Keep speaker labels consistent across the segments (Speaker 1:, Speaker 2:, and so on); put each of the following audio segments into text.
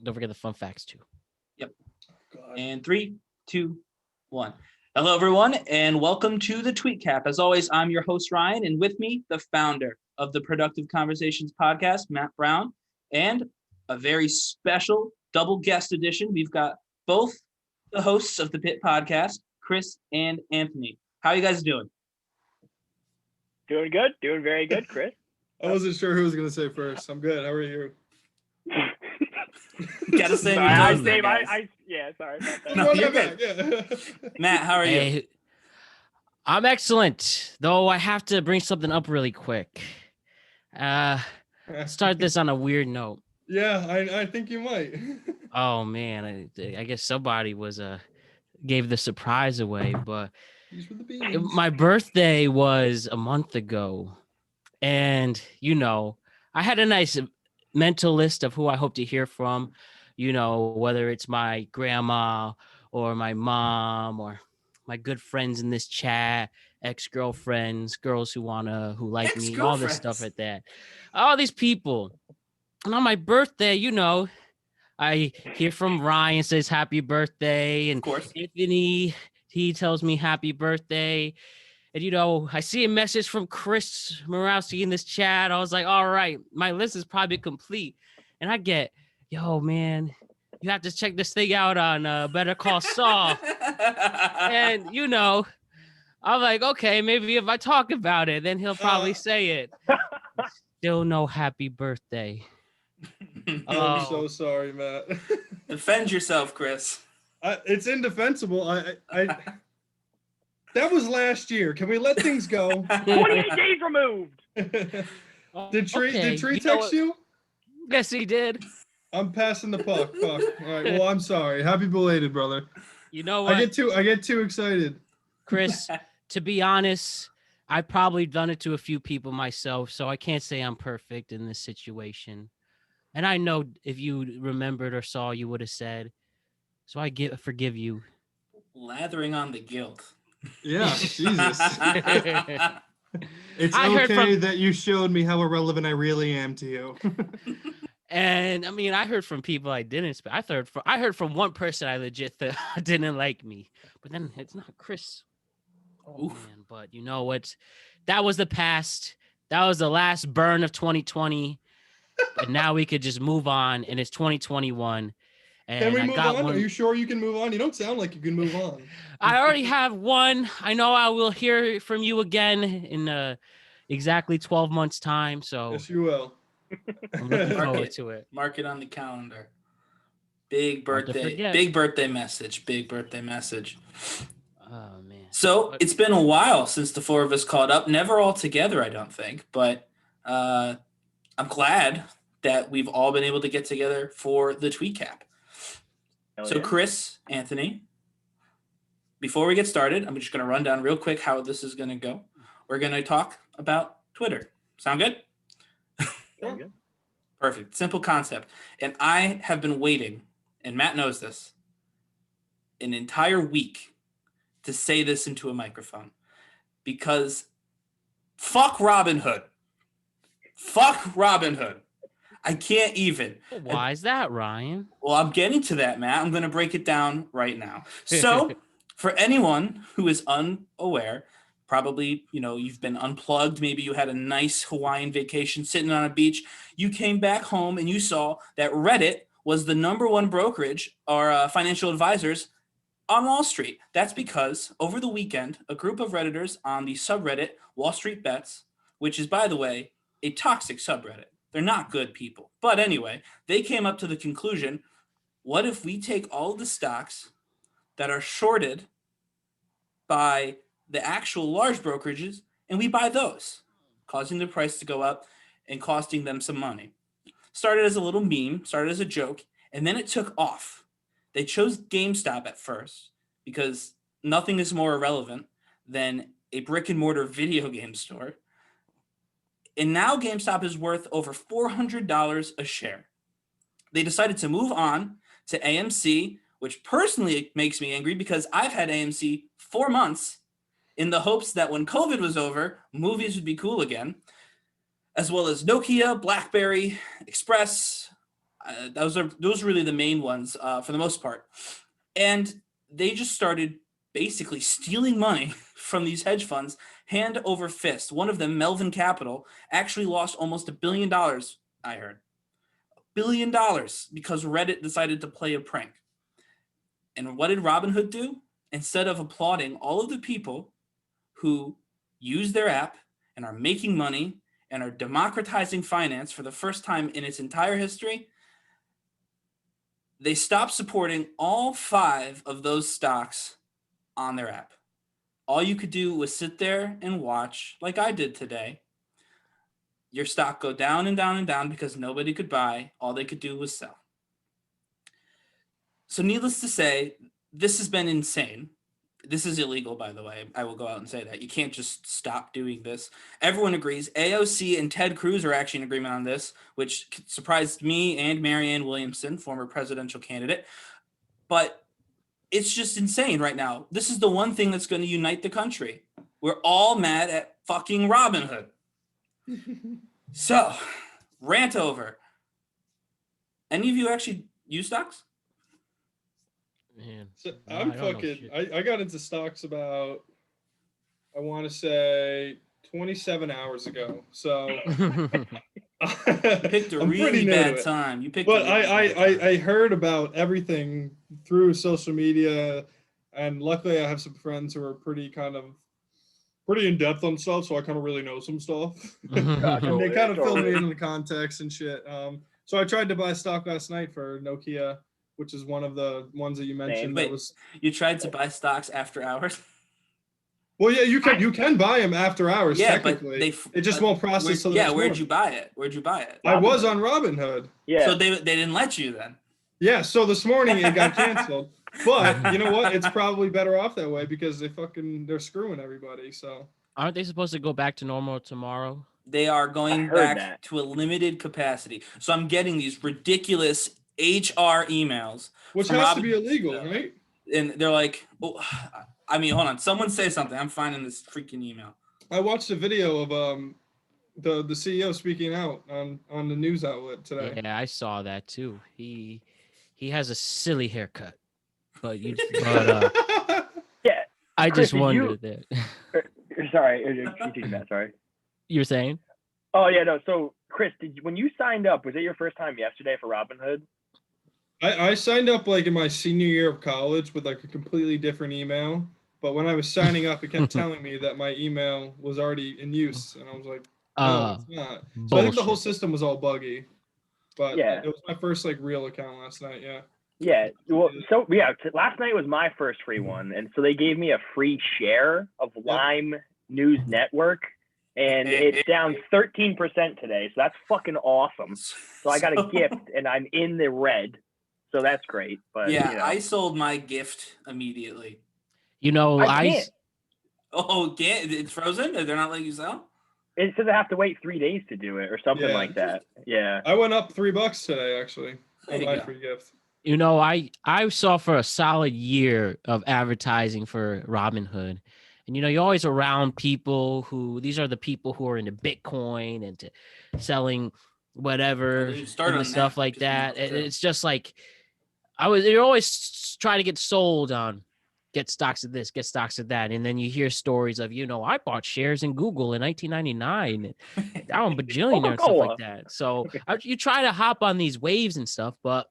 Speaker 1: Don't forget the fun facts too.
Speaker 2: Yep.
Speaker 3: God.
Speaker 2: And 3, 2, 1. Hello, everyone, and welcome to the TweetCap. As always, I'm your host, Ryan, and with me, the founder of the Productive Conversations podcast, Matt Brown, and a very special double guest edition. We've got both the hosts of the Pit podcast, Chris and Anthony. How are you guys doing?
Speaker 4: Doing good. Doing very good, Chris.
Speaker 3: I wasn't sure who was going to say first. I'm good. How are you?
Speaker 2: Gotta say,
Speaker 4: sorry, yeah, sorry about that.
Speaker 2: No, you're good.
Speaker 3: Yeah.
Speaker 2: Matt, how are you?
Speaker 1: Hey, I'm excellent, though I have to bring something up really quick. Start this on a weird note.
Speaker 3: Yeah, I think you might.
Speaker 1: Oh man, I guess somebody was gave the surprise away, but
Speaker 3: These were the beans.
Speaker 1: my birthday was a month ago, and I had a nice mental list of who I hope to hear from, whether it's my grandma or my mom or my good friends in this chat, ex-girlfriends, girls who like me, all this stuff like that. All these people. And on my birthday, I hear from Ryan, says happy birthday, and
Speaker 2: Of course.
Speaker 1: Anthony, he tells me happy birthday. And, I see a message from Chris Morowski in this chat. I was like, all right, my list is probably complete. And I get, yo, man, you have to check this thing out on Better Call Saul. And, I'm like, okay, maybe if I talk about it, then he'll probably say it. Still no happy birthday.
Speaker 3: I'm so sorry, Matt.
Speaker 2: Defend yourself, Chris.
Speaker 3: It's indefensible. That was last year. Can we let things go?
Speaker 4: 28 days removed.
Speaker 3: Did Tree text you?
Speaker 1: Yes, he did.
Speaker 3: I'm passing the puck. Fuck. All right. Well, I'm sorry. Happy belated, brother.
Speaker 1: You know what?
Speaker 3: I get too excited.
Speaker 1: Chris, to be honest, I've probably done it to a few people myself, so I can't say I'm perfect in this situation. And I know if you remembered or saw, you would have said, so I forgive you.
Speaker 2: Lathering on the guilt.
Speaker 3: Yeah, Jesus. It's okay that you showed me how irrelevant I really am to you.
Speaker 1: And I mean, I heard from people I didn't expect. I heard from one person I legit didn't like me, but then it's not Chris. Oh man, but you know what? That was the past. That was the last burn of 2020. And now we could just move on, and it's 2021. And
Speaker 3: can we move on?
Speaker 1: One.
Speaker 3: Are you sure you can move on? You don't sound like you can move on.
Speaker 1: I already have one. I know I will hear from you again in exactly 12 months' time. So
Speaker 3: yes, you will.
Speaker 1: I'm looking forward to it.
Speaker 2: Mark it on the calendar. Big birthday message. Big birthday message.
Speaker 1: Oh man.
Speaker 2: So it's been a while since the four of us caught up. Never all together, I don't think, but I'm glad that we've all been able to get together for the TweetCap. So Chris, Anthony, before we get started, I'm just going to run down real quick how this is going to go. We're going to talk about Twitter. Sound good?
Speaker 4: Sound good.
Speaker 2: Perfect. Simple concept. And I have been waiting, and Matt knows this, an entire week to say this into a microphone because fuck Robinhood. Fuck Robinhood. I can't even.
Speaker 1: Why is that, Ryan?
Speaker 2: Well, I'm getting to that, Matt. I'm going to break it down right now. So for anyone who is unaware, probably, you've been unplugged. Maybe you had a nice Hawaiian vacation sitting on a beach. You came back home and you saw that Reddit was the number one brokerage or financial advisors on Wall Street. That's because over the weekend, a group of Redditors on the subreddit Wall Street Bets, which is, by the way, a toxic subreddit. They're not good people. But anyway, they came up to the conclusion, what if we take all of the stocks that are shorted by the actual large brokerages and we buy those, causing the price to go up and costing them some money. Started as a little meme, started as a joke, and then it took off. They chose GameStop at first because nothing is more irrelevant than a brick and mortar video game store. And now GameStop is worth over $400 a share. They decided to move on to AMC, which personally makes me angry because I've had AMC 4 months in the hopes that when COVID was over, movies would be cool again, as well as Nokia, BlackBerry, Express. Those are really the main ones for the most part. And they just started basically stealing money from these hedge funds hand over fist. One of them, Melvin Capital, actually lost almost $1 billion, I heard. $1 billion because Reddit decided to play a prank. And what did Robinhood do? Instead of applauding all of the people who use their app and are making money and are democratizing finance for the first time in its entire history, they stopped supporting all 5 of those stocks on their app. All you could do was sit there and watch, like I did today, your stock go down and down and down because nobody could buy. All they could do was sell. So needless to say, this has been insane. This is illegal, by the way. I will go out and say that. You can't just stop doing this. Everyone agrees. AOC and Ted Cruz are actually in agreement on this, which surprised me and Marianne Williamson, former presidential candidate. But it's just insane right now. This is the one thing that's going to unite the country. We're all mad at fucking Robinhood. So, rant over. Any of you actually use stocks?
Speaker 1: Man,
Speaker 3: So
Speaker 1: no,
Speaker 3: I'm
Speaker 1: I don't know
Speaker 3: fucking.
Speaker 1: shit.
Speaker 3: I got into stocks about, I want to say 27 hours ago. So
Speaker 2: You picked a
Speaker 3: I'm pretty
Speaker 2: really
Speaker 3: new to
Speaker 2: bad
Speaker 3: it.
Speaker 2: time. You picked
Speaker 3: But
Speaker 2: a really bad time.
Speaker 3: I heard about everything through social media, and luckily I have some friends who are pretty in depth on stuff, so I kind of really know some stuff. And they kind of fill me in on the context and shit. So I tried to buy stock last night for Nokia, which is one of the ones that you mentioned.
Speaker 2: Wait.
Speaker 3: That was
Speaker 2: You tried to buy stocks after hours?
Speaker 3: well, yeah, you can buy them after hours.
Speaker 2: Yeah, but
Speaker 3: technically, it just won't process till the next
Speaker 2: where'd
Speaker 3: morning.
Speaker 2: you buy it? Where'd you buy it?
Speaker 3: I was on Robinhood.
Speaker 4: Yeah.
Speaker 2: So they didn't let you then.
Speaker 3: Yeah, so this morning it got canceled. But you know what? It's probably better off that way because they're screwing everybody. So
Speaker 1: Aren't they supposed to go back to normal tomorrow?
Speaker 2: They are going
Speaker 4: heard
Speaker 2: back
Speaker 4: that.
Speaker 2: to a limited capacity. So I'm getting these ridiculous HR emails.
Speaker 3: which
Speaker 2: from
Speaker 3: has to
Speaker 2: Robin-
Speaker 3: be illegal, right?
Speaker 2: And they're like, oh, I mean, hold on. Someone say something. I'm finding this freaking email.
Speaker 3: I watched a video of the CEO speaking out on the news outlet today.
Speaker 1: Yeah, I saw that too. He has a silly haircut, but
Speaker 4: Yeah.
Speaker 1: I
Speaker 4: Chris,
Speaker 1: just
Speaker 4: did
Speaker 1: wondered that.
Speaker 4: Sorry, you take that. Sorry.
Speaker 1: You were saying?
Speaker 4: Oh yeah, no. So Chris, when you signed up, was it your first time yesterday for Robinhood?
Speaker 3: I signed up like in my senior year of college with like a completely different email, but when I was signing up, it kept telling me that my email was already in use, and I was like, no, it's not. So I think the whole
Speaker 1: Bullshit.
Speaker 3: system was all buggy, but
Speaker 4: Yeah.
Speaker 3: it was my first like real account last night. Yeah.
Speaker 4: Yeah. Well, so yeah, last night was my first free one, and so they gave me a free share of Lime News Network, and it's down 13% today. So that's fucking awesome. So I got a gift, and I'm in the red. So that's great. But
Speaker 2: Yeah,
Speaker 4: you know.
Speaker 2: I sold my gift immediately.
Speaker 1: You know,
Speaker 4: I can't.
Speaker 2: Oh, it's frozen? They're not letting you sell?
Speaker 4: It says I have to wait 3 days to do it or something
Speaker 3: Yeah.
Speaker 4: like that. Yeah.
Speaker 3: I went up $3 today actually
Speaker 2: There
Speaker 3: on
Speaker 2: you
Speaker 3: my
Speaker 2: go.
Speaker 3: free gift.
Speaker 1: You know, I saw for a solid year of advertising for Robinhood. And you know, you're always around people these are the people who are into Bitcoin and to selling whatever
Speaker 2: You start
Speaker 1: and
Speaker 2: on
Speaker 1: stuff
Speaker 2: that,
Speaker 1: like
Speaker 2: because, you know,
Speaker 1: that. And
Speaker 2: true.
Speaker 1: it's just like you're always trying to get sold on get stocks of this, get stocks of that. And then you hear stories of, I bought shares in Google in 1999 and down bajillionaire and stuff
Speaker 4: Coca-Cola.
Speaker 1: like that. So you try to hop on these waves and stuff, but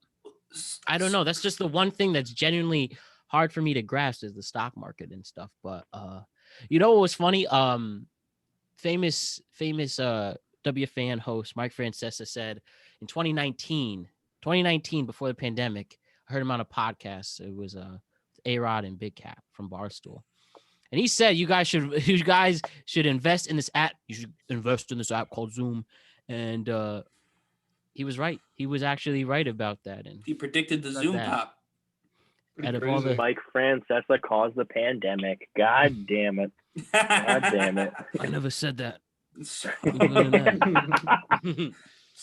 Speaker 1: I don't know. That's just the one thing that's genuinely hard for me to grasp is the stock market and stuff. But you know what was funny? Famous WFAN host Mike Francesa said in 2019 before the pandemic, I heard him on a podcast. It was A-Rod and Big Cap from Barstool. And he said you guys should invest in this app. You should invest in this app called Zoom. And he was right. He was actually right about that. And
Speaker 2: He predicted the
Speaker 1: Like
Speaker 2: Zoom
Speaker 1: that.
Speaker 2: pop.
Speaker 3: Pretty
Speaker 1: Out of all
Speaker 3: crazy.
Speaker 1: the-
Speaker 4: Mike Francesa caused the pandemic. God damn it. God damn it.
Speaker 1: I never said that.
Speaker 2: So
Speaker 1: You learn that.
Speaker 2: real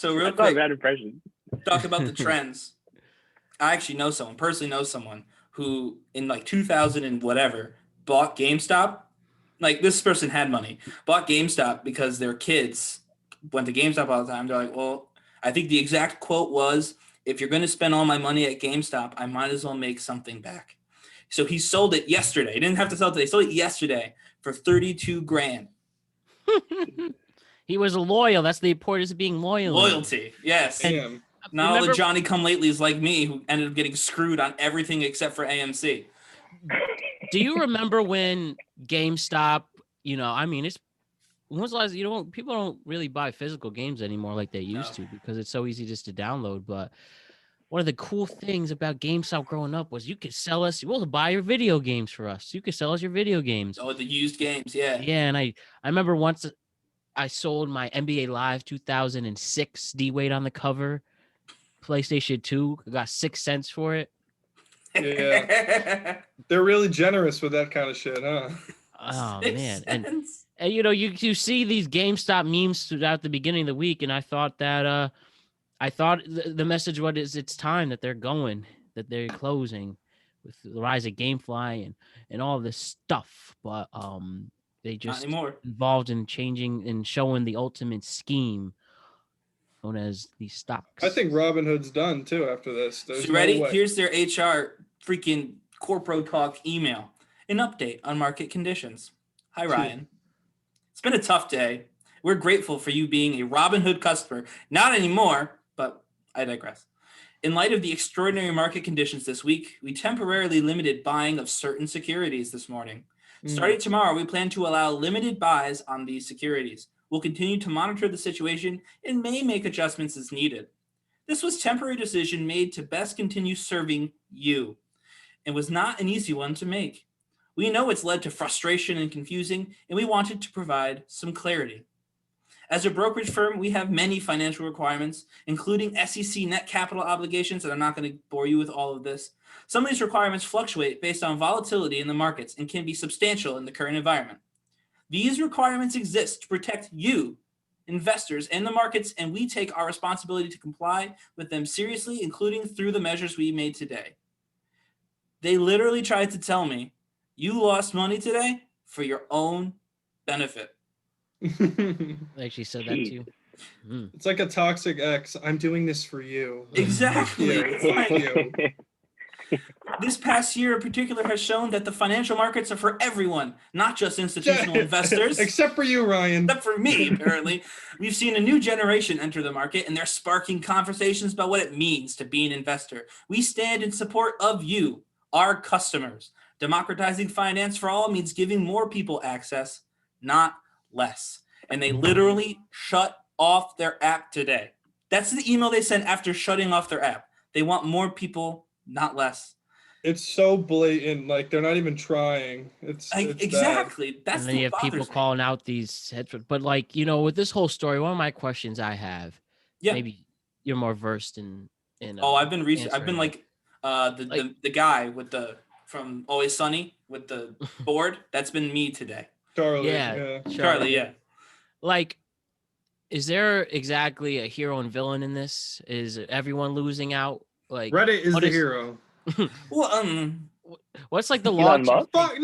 Speaker 4: That's not a
Speaker 2: quick,
Speaker 4: bad impression.
Speaker 2: talk about the trends. I actually personally know someone who in like 2000 and whatever bought GameStop. Like this person had money, bought GameStop because their kids went to GameStop all the time. They're like, well, I think the exact quote was, If you're going to spend all my money at GameStop, I might as well make something back. So he sold it yesterday. He didn't have to sell it today. He sold it yesterday for 32 grand.
Speaker 1: He was loyal. That's the importance of being loyal.
Speaker 2: Loyalty, yes.
Speaker 3: Damn.
Speaker 2: Not all the Johnny come latelys like me who ended up getting screwed on everything except for AMC.
Speaker 1: Do you remember when GameStop, it's when was the last, people don't really buy physical games anymore like they used to because it's so easy just to download. But one of the cool things about GameStop growing up was you could sell us, we'll buy your video games for us. You could sell us your video games.
Speaker 2: Oh, the used games, yeah.
Speaker 1: Yeah, and I remember once I sold my NBA Live 2006 D-Wade on the cover, PlayStation 2. I got 6 cents for it.
Speaker 3: Yeah. They're really generous with that kind of shit, huh?
Speaker 1: Oh, man. And you see these GameStop memes throughout the beginning of the week, and I thought that the message was it's time that they're going, that they're closing with the rise of GameFly and all this stuff. But they just involved in changing and showing the ultimate scheme known as the stocks.
Speaker 3: I think Robinhood's done too after this.
Speaker 2: So you ready? Here's their HR freaking Corpro Talk email. An update on market conditions. Hi, Ryan. It's been a tough day. We're grateful for you being a Robinhood customer. Not anymore, but I digress. In light of the extraordinary market conditions this week, we temporarily limited buying of certain securities this morning. Starting tomorrow, we plan to allow limited buys on these securities. We'll continue to monitor the situation and may make adjustments as needed. This was a temporary decision made to best continue serving you and was not an easy one to make. We know it's led to frustration and confusing, and we wanted to provide some clarity. As a brokerage firm, we have many financial requirements, including SEC net capital obligations, and I'm not going to bore you with all of this. Some of these requirements fluctuate based on volatility in the markets and can be substantial in the current environment. These requirements exist to protect you, investors, and the markets, and we take our responsibility to comply with them seriously, including through the measures we made today. They literally tried to tell me, you lost money today for your own benefit.
Speaker 1: They actually said that to you.
Speaker 3: It's like a toxic ex. I'm doing this for you.
Speaker 2: Exactly.
Speaker 3: You.
Speaker 2: This past year in particular has shown that the financial markets are for everyone, not just institutional investors.
Speaker 3: Except for you, Ryan.
Speaker 2: Except for me, apparently. We've seen a new generation enter the market, and they're sparking conversations about what it means to be an investor. We stand in support of you, our customers. Democratizing finance for all means giving more people access, not less. And they literally shut off their app today. That's the email they sent after shutting off their app. They want more people, not less.
Speaker 3: It's so blatant, like they're not even trying. It's
Speaker 2: exactly
Speaker 3: bad.
Speaker 2: That's
Speaker 1: and then you have people calling out these heads, but with this whole story, one of my questions I have, maybe you're more versed in.
Speaker 2: I've been like the guy with from Always Sunny with the board. That's been me today.
Speaker 3: Charlie,
Speaker 2: Charlie, yeah.
Speaker 1: Like, is there exactly a hero and villain in this? Is everyone losing out? Like
Speaker 3: Reddit is the hero.
Speaker 2: Well,
Speaker 1: what's like the launch?
Speaker 3: Fuck that.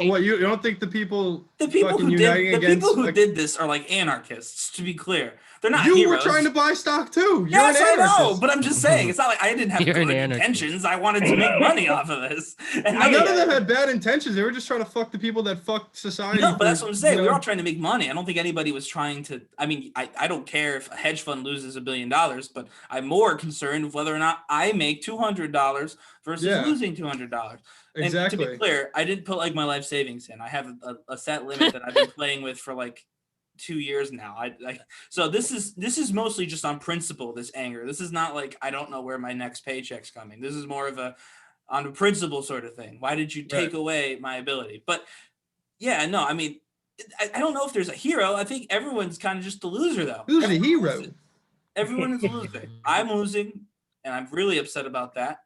Speaker 3: What you don't think the people
Speaker 2: who did this are like anarchists? To be clear, they're not.
Speaker 3: You
Speaker 2: heroes.
Speaker 3: were trying to buy stock too.
Speaker 2: Yes, I know, but I'm just saying it's not like I didn't have good intentions. I wanted to make money off of this. And
Speaker 3: none of them had bad intentions. They were just trying to fuck the people that fucked society.
Speaker 2: No, but that's what I'm saying. We were all trying to make money. I don't think anybody was trying to. I mean, I don't care if a hedge fund loses $1 billion, but I'm more concerned with whether or not I make $200 versus losing $200.
Speaker 3: Exactly.
Speaker 2: And to be clear, I didn't put like my life savings in. I have a set limit that I've been playing with for like 2 years now. So this is mostly just on principle, this anger. This is not like I don't know where my next paycheck's coming. This is more of on a principle sort of thing. Why did you take away my ability? But I mean, I don't know if there's a hero. I think everyone's kind of just a loser though.
Speaker 3: Who's a hero?
Speaker 2: Everyone is losing. I'm losing, and I'm really upset about that.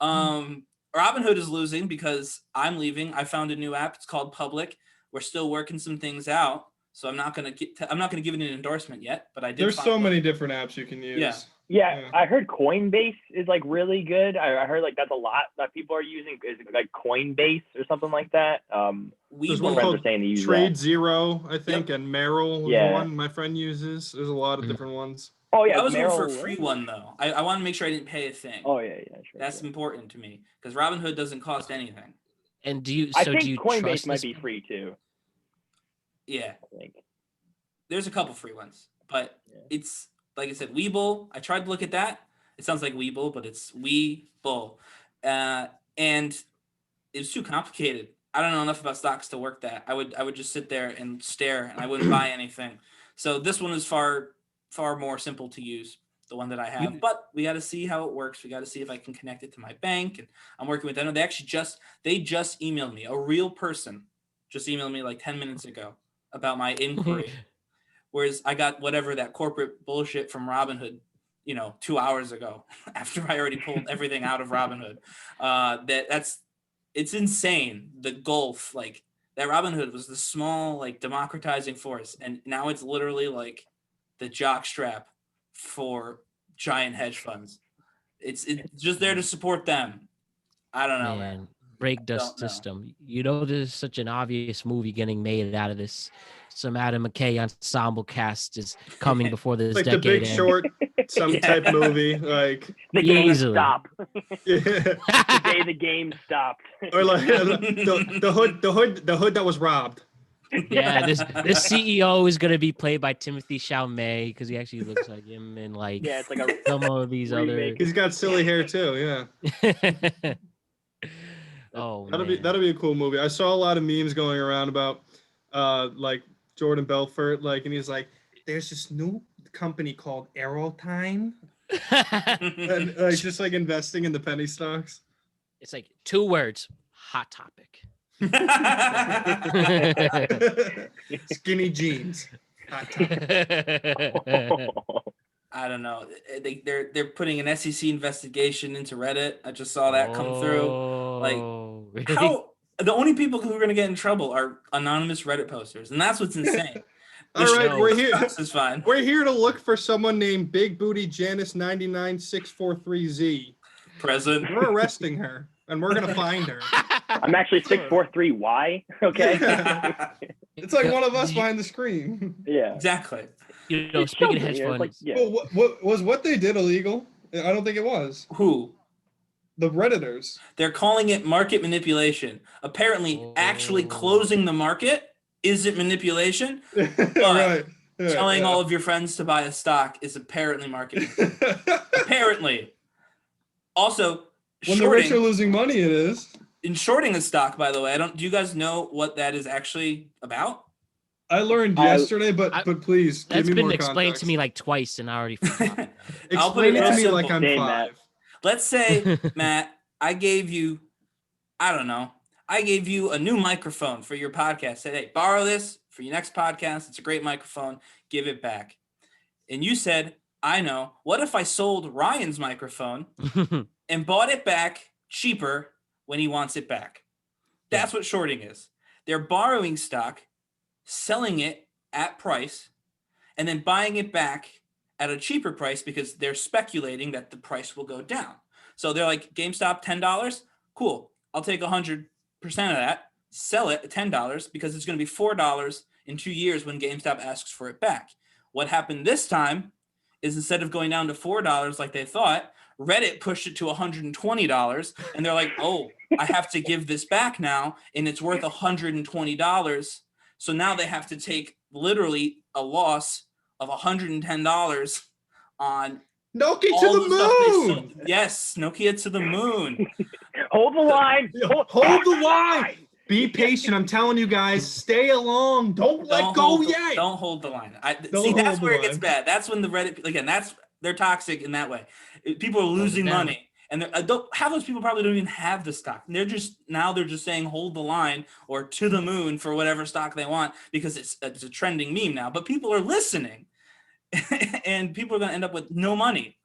Speaker 2: Robinhood is losing because I'm leaving. I found a new app. It's called Public. We're still working some things out, so I'm not gonna give it an endorsement yet. But I did.
Speaker 3: There's so many different apps you can use.
Speaker 4: Yeah. I heard Coinbase is like really good. I heard like that's a lot that people are using. Is like Coinbase or something like that.
Speaker 3: There's one called Trade Zero, I think, and Merrill is one my friend uses. There's a lot of different ones.
Speaker 4: Oh yeah,
Speaker 2: I was going for a
Speaker 4: Merrill
Speaker 2: free
Speaker 4: Lynch?
Speaker 2: one though. I want to make sure I didn't pay a thing.
Speaker 4: Oh yeah, sure.
Speaker 2: That's important to me because Robinhood doesn't cost anything.
Speaker 1: And do you?
Speaker 4: I
Speaker 1: So
Speaker 4: think
Speaker 1: do you
Speaker 4: Coinbase
Speaker 1: trust
Speaker 4: might
Speaker 1: this?
Speaker 4: be free too.
Speaker 2: Yeah,
Speaker 4: I think.
Speaker 2: there's a couple free ones, but
Speaker 4: Yeah.
Speaker 2: it's like I said, Webull. I tried to look at that. It sounds like Webull, but it's Webull, and it was too complicated. I don't know enough about stocks to work that. I would just sit there and stare, and I wouldn't buy anything. So this one is far more simple to use, the one that I have. But we got to see how it works. We got to see if I can connect it to my bank, and I'm working with them. They actually just emailed me. A real person just emailed me like 10 minutes ago about my inquiry. Whereas I got whatever that corporate bullshit from Robinhood, 2 hours ago after I already pulled everything out of Robinhood. It's insane. The gulf, like that Robinhood was the small, like democratizing force. And now it's literally like the jockstrap for giant hedge funds. It's just there to support them. I don't know, man.
Speaker 1: Break the
Speaker 2: Don't know.
Speaker 1: system. There's such an obvious movie getting made out of this. Some Adam McKay ensemble cast is coming before this
Speaker 3: Like
Speaker 1: decade
Speaker 3: The Big
Speaker 1: ends.
Speaker 3: Short, some type movie, like
Speaker 4: The game
Speaker 1: Easily.
Speaker 4: stopped.
Speaker 3: yeah.
Speaker 4: The day the game stopped.
Speaker 3: Or like the hood that was robbed.
Speaker 1: Yeah, this CEO is gonna be played by Timothy Chalamet because he actually looks like him and like
Speaker 4: Yeah, it's like a
Speaker 1: some of these
Speaker 4: remake.
Speaker 3: He's got silly hair too. Yeah,
Speaker 1: other. Oh,
Speaker 3: that'll be a cool movie. I saw a lot of memes going around about like Jordan Belfort, like, and he's like, "There's this new company called Aerotime," and like just like investing in the penny stocks.
Speaker 1: It's like 2 words: hot topic.
Speaker 3: Skinny jeans. Hot topic.
Speaker 2: I don't know. They're putting an SEC investigation into Reddit. I just saw that come through. Like,
Speaker 1: Really?
Speaker 2: how the only people who are going to get in trouble are anonymous Reddit posters, and that's what's insane.
Speaker 3: All right, we're here.
Speaker 2: This is fine.
Speaker 3: We're here to look for someone named Big Booty Janice 99643Z.
Speaker 2: Present.
Speaker 3: We're arresting her, and we're gonna find her.
Speaker 4: I'm actually 643Y. Okay.
Speaker 3: It's like one of us behind the screen.
Speaker 4: Yeah.
Speaker 2: Exactly.
Speaker 1: Speaking of hedge
Speaker 4: Yeah,
Speaker 1: funds,
Speaker 4: like, yeah.
Speaker 3: Well, what they did illegal? I don't think it was.
Speaker 2: Who?
Speaker 3: The Redditors.
Speaker 2: They're calling it market manipulation. Apparently, actually closing the market isn't manipulation.
Speaker 3: Right. Yeah,
Speaker 2: Telling
Speaker 3: yeah.
Speaker 2: all of your friends to buy a stock is apparently market manipulation. Apparently. Also,
Speaker 3: When the rich are
Speaker 2: shorting,
Speaker 3: losing money, it is.
Speaker 2: in shorting a stock, by the way, do you guys know what that is actually about?
Speaker 3: I learned yesterday, but please give
Speaker 1: that's
Speaker 3: me
Speaker 1: been
Speaker 3: more
Speaker 1: explained
Speaker 3: context.
Speaker 1: to me like twice, and I already forgot.
Speaker 2: I'll put it
Speaker 3: Explain it
Speaker 2: real
Speaker 3: to me
Speaker 2: simple.
Speaker 3: like I'm
Speaker 4: Same,
Speaker 3: 5.
Speaker 4: Matt.
Speaker 2: Let's say, Matt, I gave you a new microphone for your podcast. Said, hey, borrow this for your next podcast. It's a great microphone. Give it back. And you said, I know. What if I sold Ryan's microphone and bought it back cheaper when he wants it back? That's what shorting is. They're borrowing stock, selling it at price, and then buying it back at a cheaper price because they're speculating that the price will go down. So they're like, GameStop, $10? Cool. I'll take 100% of that, sell it at $10 because it's going to be $4 in 2 years when GameStop asks for it back. What happened this time is instead of going down to $4 like they thought, Reddit pushed it to $120, and they're like, oh, I have to give this back now, and it's worth $120. So now they have to take literally a loss of $110 on
Speaker 3: Nokia to
Speaker 2: all
Speaker 3: the
Speaker 2: stuff they
Speaker 3: moon.
Speaker 2: sold. Yes, Nokia to the moon.
Speaker 4: Hold the line.
Speaker 3: Hold the line. Be patient. I'm telling you guys, stay along. Don't let go yet.
Speaker 2: Don't hold the line.
Speaker 3: Don't
Speaker 2: See, that's
Speaker 3: hold the
Speaker 2: where it gets
Speaker 3: line.
Speaker 2: bad. That's when the Reddit, again, they're toxic in that way. People are losing money. And half those people probably don't even have the stock. They're just saying hold the line or to the moon for whatever stock they want because it's a trending meme now. But people are listening, and people are going to end up with no money.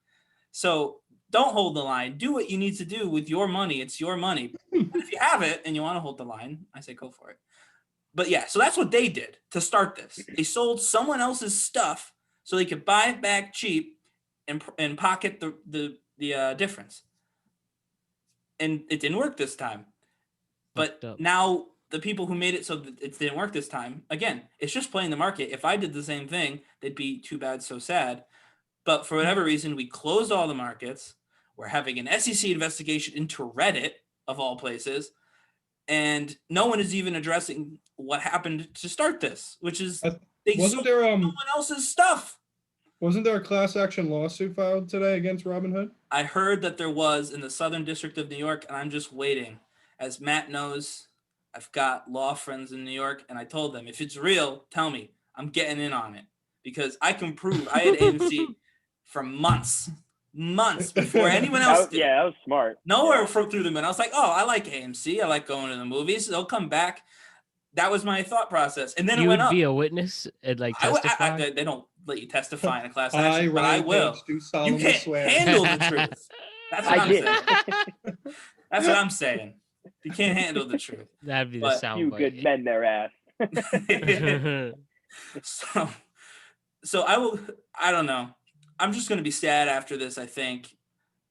Speaker 2: So don't hold the line. Do what you need to do with your money. It's your money. But if you have it and you want to hold the line, I say go for it. But yeah, so that's what they did to start this. They sold someone else's stuff so they could buy it back cheap and pocket the difference. And it didn't work this time. But now the people who made it so that it didn't work this time, again, it's just playing the market. If I did the same thing, they'd be too bad, so sad. But for whatever reason, we closed all the markets. We're having an SEC investigation into Reddit, of all places. And no one is even addressing what happened to start this, which is they
Speaker 3: wasn't
Speaker 2: sold
Speaker 3: there
Speaker 2: someone else's stuff.
Speaker 3: Wasn't there a class action lawsuit filed today against Robinhood?
Speaker 2: I heard that there was in the Southern District of New York, and I'm just waiting. As Matt knows, I've got law friends in New York, and I told them, if it's real, tell me. I'm getting in on it because I can prove I had AMC for months before anyone else did.
Speaker 4: Yeah, that was smart.
Speaker 2: Nowhere through them, and I was like, oh, I like AMC. I like going to the movies. They'll come back. That was my thought process, and then
Speaker 1: you
Speaker 2: it went
Speaker 1: would
Speaker 2: up.
Speaker 1: be a witness and like testify.
Speaker 2: They don't let you testify in a class action, but I will. You can't handle the truth. That's what I'm saying. That's what I'm saying. You can't handle the truth.
Speaker 1: That'd be the sound.
Speaker 4: You good men, their ass.
Speaker 2: So I will. I don't know. I'm just gonna be sad after this, I think.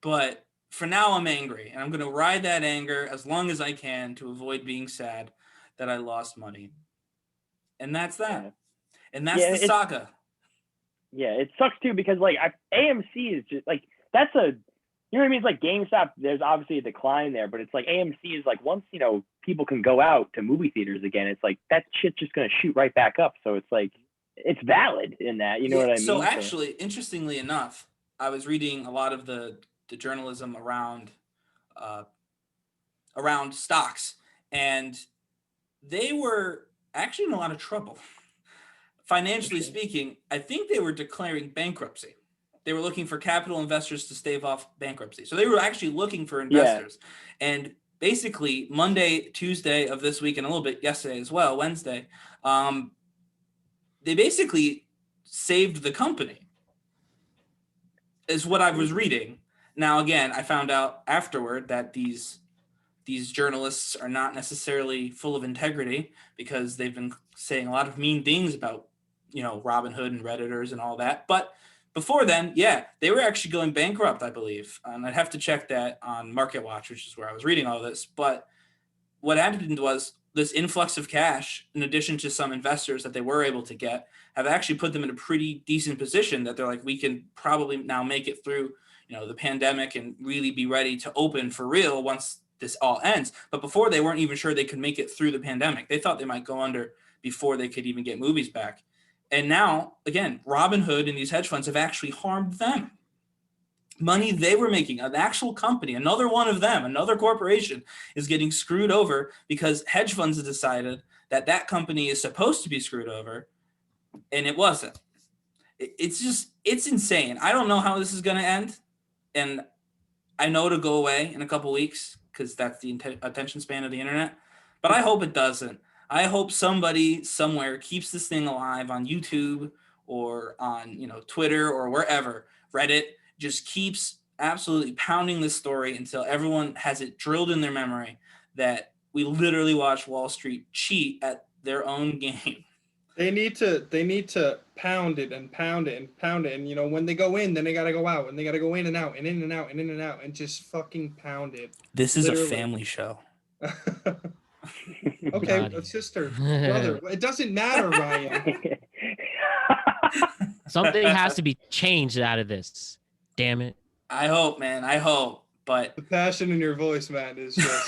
Speaker 2: But for now, I'm angry, and I'm gonna ride that anger as long as I can to avoid being sad that I lost money. And that's that. Yeah. And that's the saga.
Speaker 4: Yeah, it sucks too because like AMC is just like that's a, you know what I mean? It's like GameStop. There's obviously a decline there, but it's like AMC is like once people can go out to movie theaters again, it's like that shit's just gonna shoot right back up. So it's like it's valid in that. You know what I mean?
Speaker 2: So actually, interestingly enough, I was reading a lot of the journalism around stocks, and they were actually in a lot of trouble. Financially speaking, I think they were declaring bankruptcy. They were looking for capital investors to stave off bankruptcy. So they were actually looking for investors. Yeah. And basically Monday, Tuesday of this week, and a little bit yesterday as well, Wednesday, they basically saved the company, is what I was reading. Now, again, I found out afterward that these journalists are not necessarily full of integrity because they've been saying a lot of mean things about, Robinhood and Redditors and all that. But before then, yeah, they were actually going bankrupt, I believe. And I'd have to check that on Market Watch, which is where I was reading all this. But what happened was this influx of cash, in addition to some investors that they were able to get, have actually put them in a pretty decent position that they're like, we can probably now make it through, the pandemic and really be ready to open for real once this all ends. But before, they weren't even sure they could make it through the pandemic. They thought they might go under before they could even get movies back. And now, again, Robinhood and these hedge funds have actually harmed them. Money they were making, an actual company, another one of them, another corporation is getting screwed over because hedge funds have decided that company is supposed to be screwed over, and it wasn't. It's insane. I don't know how this is going to end, and I know it'll go away in a couple weeks because that's the attention span of the internet, but I hope it doesn't. I hope somebody somewhere keeps this thing alive on YouTube or on, Twitter or wherever, Reddit, just keeps absolutely pounding this story until everyone has it drilled in their memory that we literally watched Wall Street cheat at their own game.
Speaker 3: They need to pound it and pound it and pound it. And, when they go in, then they got to go out, and they got to go in and out and in and out and in and out and just fucking pound it.
Speaker 2: This is literally a family show.
Speaker 3: Okay, sister, brother. It doesn't matter, Ryan.
Speaker 1: Something has to be changed out of this. Damn it.
Speaker 2: I hope, man. I hope. But
Speaker 3: the passion in your voice, man, is just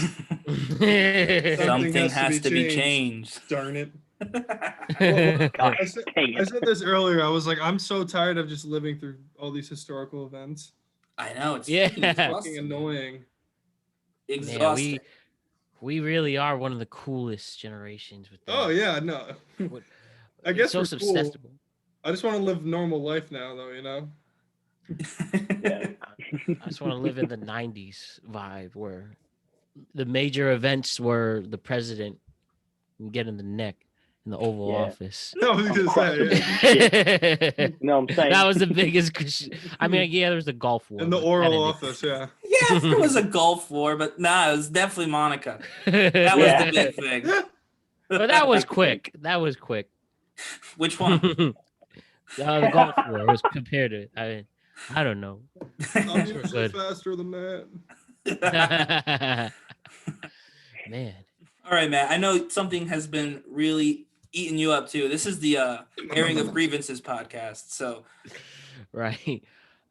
Speaker 2: something has to be changed.
Speaker 3: Darn it. Well, I said this earlier. I was like, I'm so tired of just living through all these historical events.
Speaker 2: I know, it's
Speaker 3: fucking annoying.
Speaker 2: Exhausting.
Speaker 1: Yeah, we really are one of the coolest generations with that.
Speaker 3: Oh yeah, no. I guess
Speaker 1: so
Speaker 3: cool. I just want to live normal life now, though.
Speaker 1: Yeah. I just want to live in the 90s vibe where the major events were the president getting the neck in the Oval Office.
Speaker 3: No, I was gonna say.
Speaker 4: No, I'm saying
Speaker 1: that was the biggest. I mean, yeah, there was the Gulf War
Speaker 3: in the Oral Office. Yeah.
Speaker 2: Yeah, there was a Gulf War, but it was definitely Monica. That was the big thing.
Speaker 1: But that was quick. That was quick.
Speaker 2: Which one?
Speaker 1: The Gulf War was compared to. I don't know.
Speaker 3: I'm usually faster than that.
Speaker 1: Man.
Speaker 2: All right, Matt. I know something has been really eating you up too. This is the airing of grievances podcast. So
Speaker 1: Right.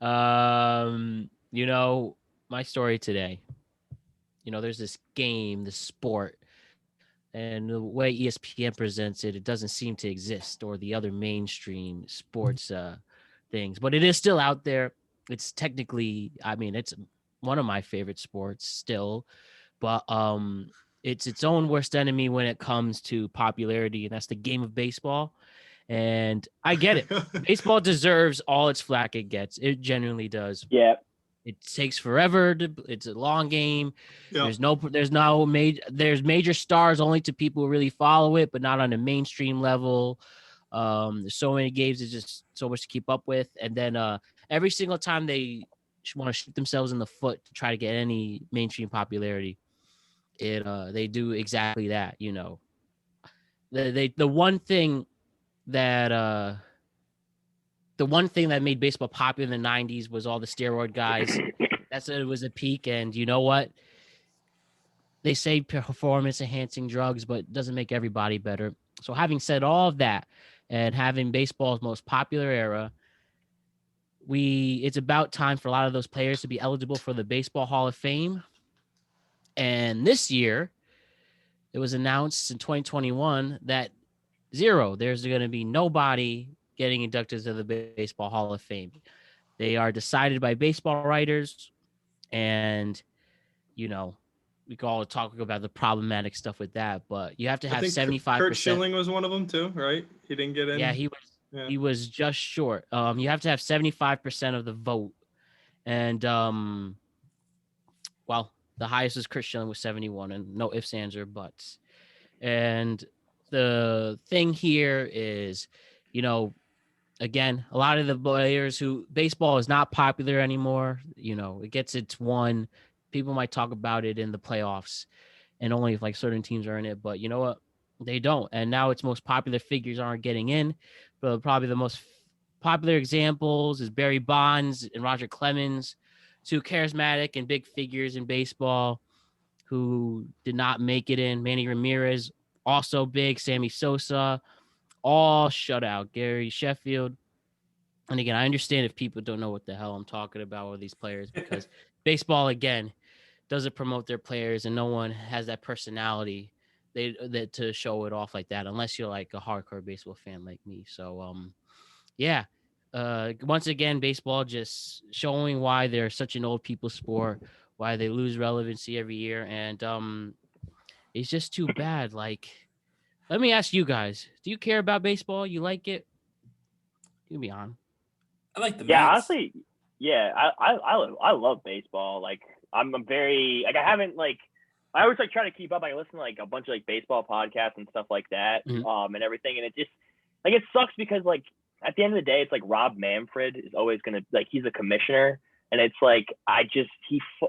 Speaker 1: You know, my story today, there's this game, this sport, and the way ESPN presents it, it doesn't seem to exist, or the other mainstream sports things, but it is still out there. It's technically, I mean, it's one of my favorite sports still, but it's its own worst enemy when it comes to popularity, and that's the game of baseball. And I get it. Baseball deserves all its flack it gets. It genuinely does.
Speaker 4: Yeah.
Speaker 1: It takes forever it's a long game.
Speaker 3: Yep.
Speaker 1: There's major stars only to people who really follow it, but not on a mainstream level. There's so many games, there's just so much to keep up with. And then every single time they want to shoot themselves in the foot to try to get any mainstream popularity, they do exactly that. The one thing that made baseball popular in the 90s was all the steroid guys. It was a peak. And you know what? They say performance enhancing drugs, but it doesn't make everybody better. So having said all of that, and having baseball's most popular era, it's about time for a lot of those players to be eligible for the Baseball Hall of Fame. And this year, it was announced in 2021 that there's going to be nobody getting inducted to the Baseball Hall of Fame. They are decided by baseball writers, and we can all talk about the problematic stuff with that, but you have to have 75%.
Speaker 3: Kurt Schilling was one of them too, right? He didn't get in.
Speaker 1: Yeah, he was just short. You have to have 75% of the vote, and the highest was Kurt Schilling with 71, and no ifs, ands, or buts. And the thing here is, again, a lot of the players who baseball is not popular anymore. It gets its one. People might talk about it in the playoffs, and only if like certain teams are in it. But you know what? They don't. And now its most popular figures aren't getting in. But probably the most popular examples is Barry Bonds and Roger Clemens, two charismatic and big figures in baseball who did not make it in. Manny Ramirez, also big. Sammy Sosa, all shut out. Gary Sheffield. And again, I understand if people don't know what the hell I'm talking about with these players, because baseball, again, doesn't promote their players, and no one has that personality to show it off like that, unless you're like a hardcore baseball fan like me. So, yeah. Once again, baseball just showing why they're such an old people sport, why they lose relevancy every year. And it's just too bad. Like, let me ask you guys, do you care about baseball? You like it? You be on.
Speaker 2: I like the
Speaker 4: Yeah,
Speaker 2: Mets.
Speaker 4: honestly, yeah, I love baseball. Like, I'm very like, I haven't like, I always like try to keep up. I listen to like a bunch of like baseball podcasts and stuff like that, and everything. And it just like, it sucks because like at the end of the day, it's like Rob Manfred is always gonna, like, he's a commissioner, and it's like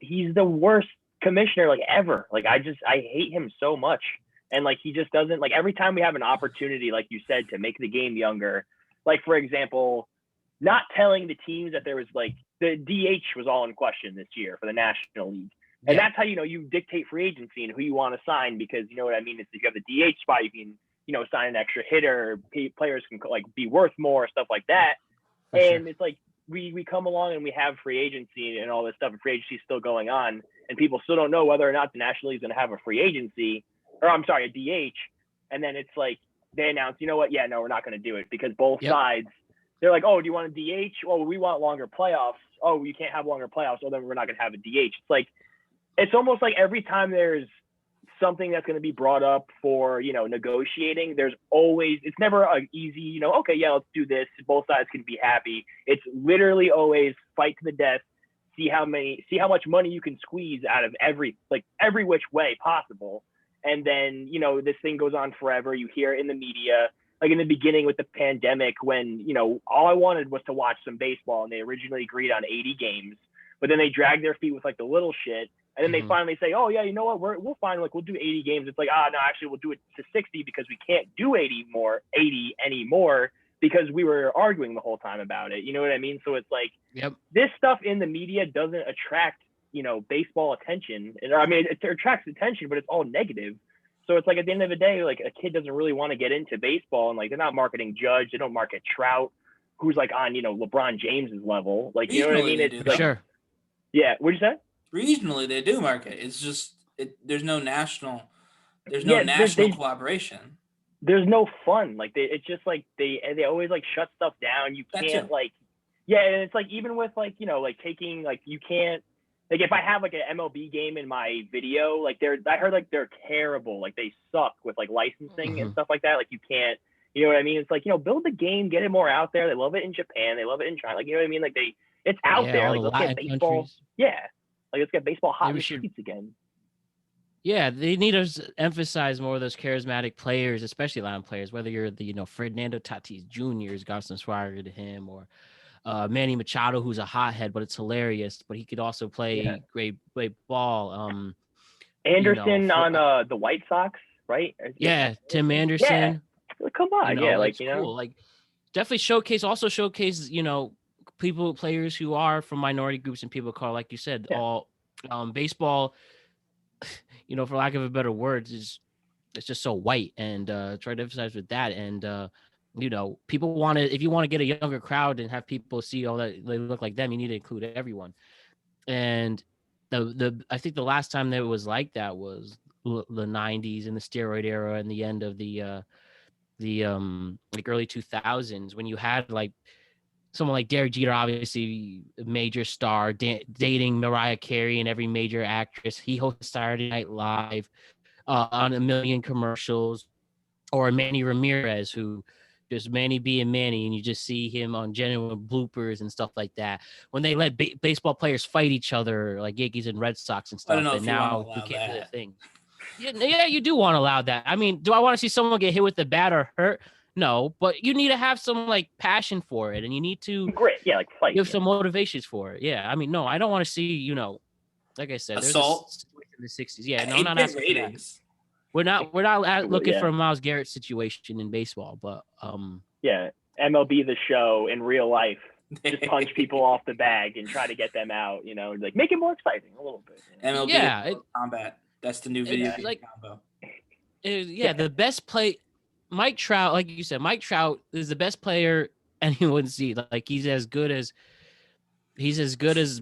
Speaker 4: he's the worst commissioner like ever. Like I hate him so much, and like he just doesn't, like, every time we have an opportunity, like you said, to make the game younger, like for example, not telling the teams that there was like the DH was all in question this year for the National League. And that's how, you dictate free agency and who you want to sign, because you know what I mean? Is if you have the DH spot, you can, sign an extra hitter, players can like be worth more, stuff like that. And it's like, we come along and we have free agency and all this stuff, and free agency is still going on, and people still don't know whether or not the National League is going to have a free agency, or I'm sorry, a DH. And then it's like, they announce, you know what? Yeah, no, we're not going to do it, because both sides, they're like, oh, do you want a DH? Oh, we want longer playoffs. Oh, you can't have longer playoffs. Oh, then we're not going to have a DH. It's like, it's almost like every time there's something that's going to be brought up for, negotiating, there's always, it's never an easy, okay, yeah, let's do this. Both sides can be happy. It's literally always fight to the death, see how much money you can squeeze out of every which way possible. And then, this thing goes on forever. You hear it in the media, like in the beginning with the pandemic, when, all I wanted was to watch some baseball, and they originally agreed on 80 games, but then they dragged their feet with like the little shit. And then they finally say, oh yeah, you know what? We'll find, like, we'll do 80 games. It's like, no, actually we'll do it to 60, because we can't do 80 anymore, because we were arguing the whole time about it. You know what I mean? So it's like, this stuff in the media doesn't attract, baseball attention. And I mean, it attracts attention, but it's all negative. So it's like, at the end of the day, like, a kid doesn't really want to get into baseball, and like, they're not marketing Judge, they don't market Trout. who's like on, LeBron James's level. Like, you know what I
Speaker 2: Regionally,
Speaker 4: mean?
Speaker 2: they
Speaker 4: It's
Speaker 2: do,
Speaker 4: like,
Speaker 1: Sure.
Speaker 4: yeah. What'd you say?
Speaker 2: Regionally, they do market. It's just there's no national
Speaker 4: Yeah,
Speaker 2: collaboration.
Speaker 4: There's no fun. Like it's just like they always like shut stuff down. You
Speaker 2: That
Speaker 4: can't
Speaker 2: too.
Speaker 4: like, yeah, and it's like even with like like taking like you can't like if I have like an MLB game in my video, like I heard like they're terrible. Like they suck with like licensing and stuff like that. Like you can't, you know what I mean? It's like build the game, get it more out there. They love it in Japan. They love it in China. Like you know what I mean? Like it's out there.
Speaker 1: All
Speaker 4: Like
Speaker 1: the
Speaker 4: let's get
Speaker 1: Latin
Speaker 4: baseball.
Speaker 1: countries.
Speaker 4: Yeah, like let's get baseball hot in the
Speaker 1: should-
Speaker 4: streets again.
Speaker 1: Yeah, they need to emphasize more of those charismatic players, especially Latin players. Whether you're the Fernando Tatis Jr.'s got some swagger to him, or Manny Machado, who's a hothead, but it's hilarious. But he could also play great ball.
Speaker 4: Anderson on the White Sox, right?
Speaker 1: Yeah, Tim Anderson.
Speaker 4: Yeah. Come on,
Speaker 1: cool. Like definitely showcase, players who are from minority groups and people of color, like you said, all baseball, for lack of a better words, it's just so white, and try to emphasize with that. And people want to, if you want to get a younger crowd and have people see all that they look like them, you need to include everyone. And I think the last time that it was like that was the 90s and the steroid era and the end of the like early 2000s, when you had like someone like Derek Jeter, obviously a major star, dating Mariah Carey and every major actress. He hosted Saturday Night Live on a million commercials. Or Manny Ramirez, who just Manny being Manny, and you just see him on genuine bloopers and stuff like that. When they let baseball players fight each other, like Yankees and Red Sox and stuff, and now you can't do the thing. Yeah, you do want to allow that. I mean, do I want to see someone get hit with the bat or hurt? No, but you need to have some like passion for it, and you need to
Speaker 4: like fight.
Speaker 1: Give some motivations for it. Yeah, I mean, no, I don't want to see like I said,
Speaker 2: assault
Speaker 1: in the 60s. Yeah, no, I'm not asking for that. We're not looking for a Myles Garrett situation in baseball, but
Speaker 4: MLB The Show in real life, just punch people off the bag and try to get them out. Like make it more exciting a little bit.
Speaker 2: MLB combat. That's the new video game combo.
Speaker 1: The best play. Mike Trout, like you said, Mike Trout is the best player anyone see. Like he's as good as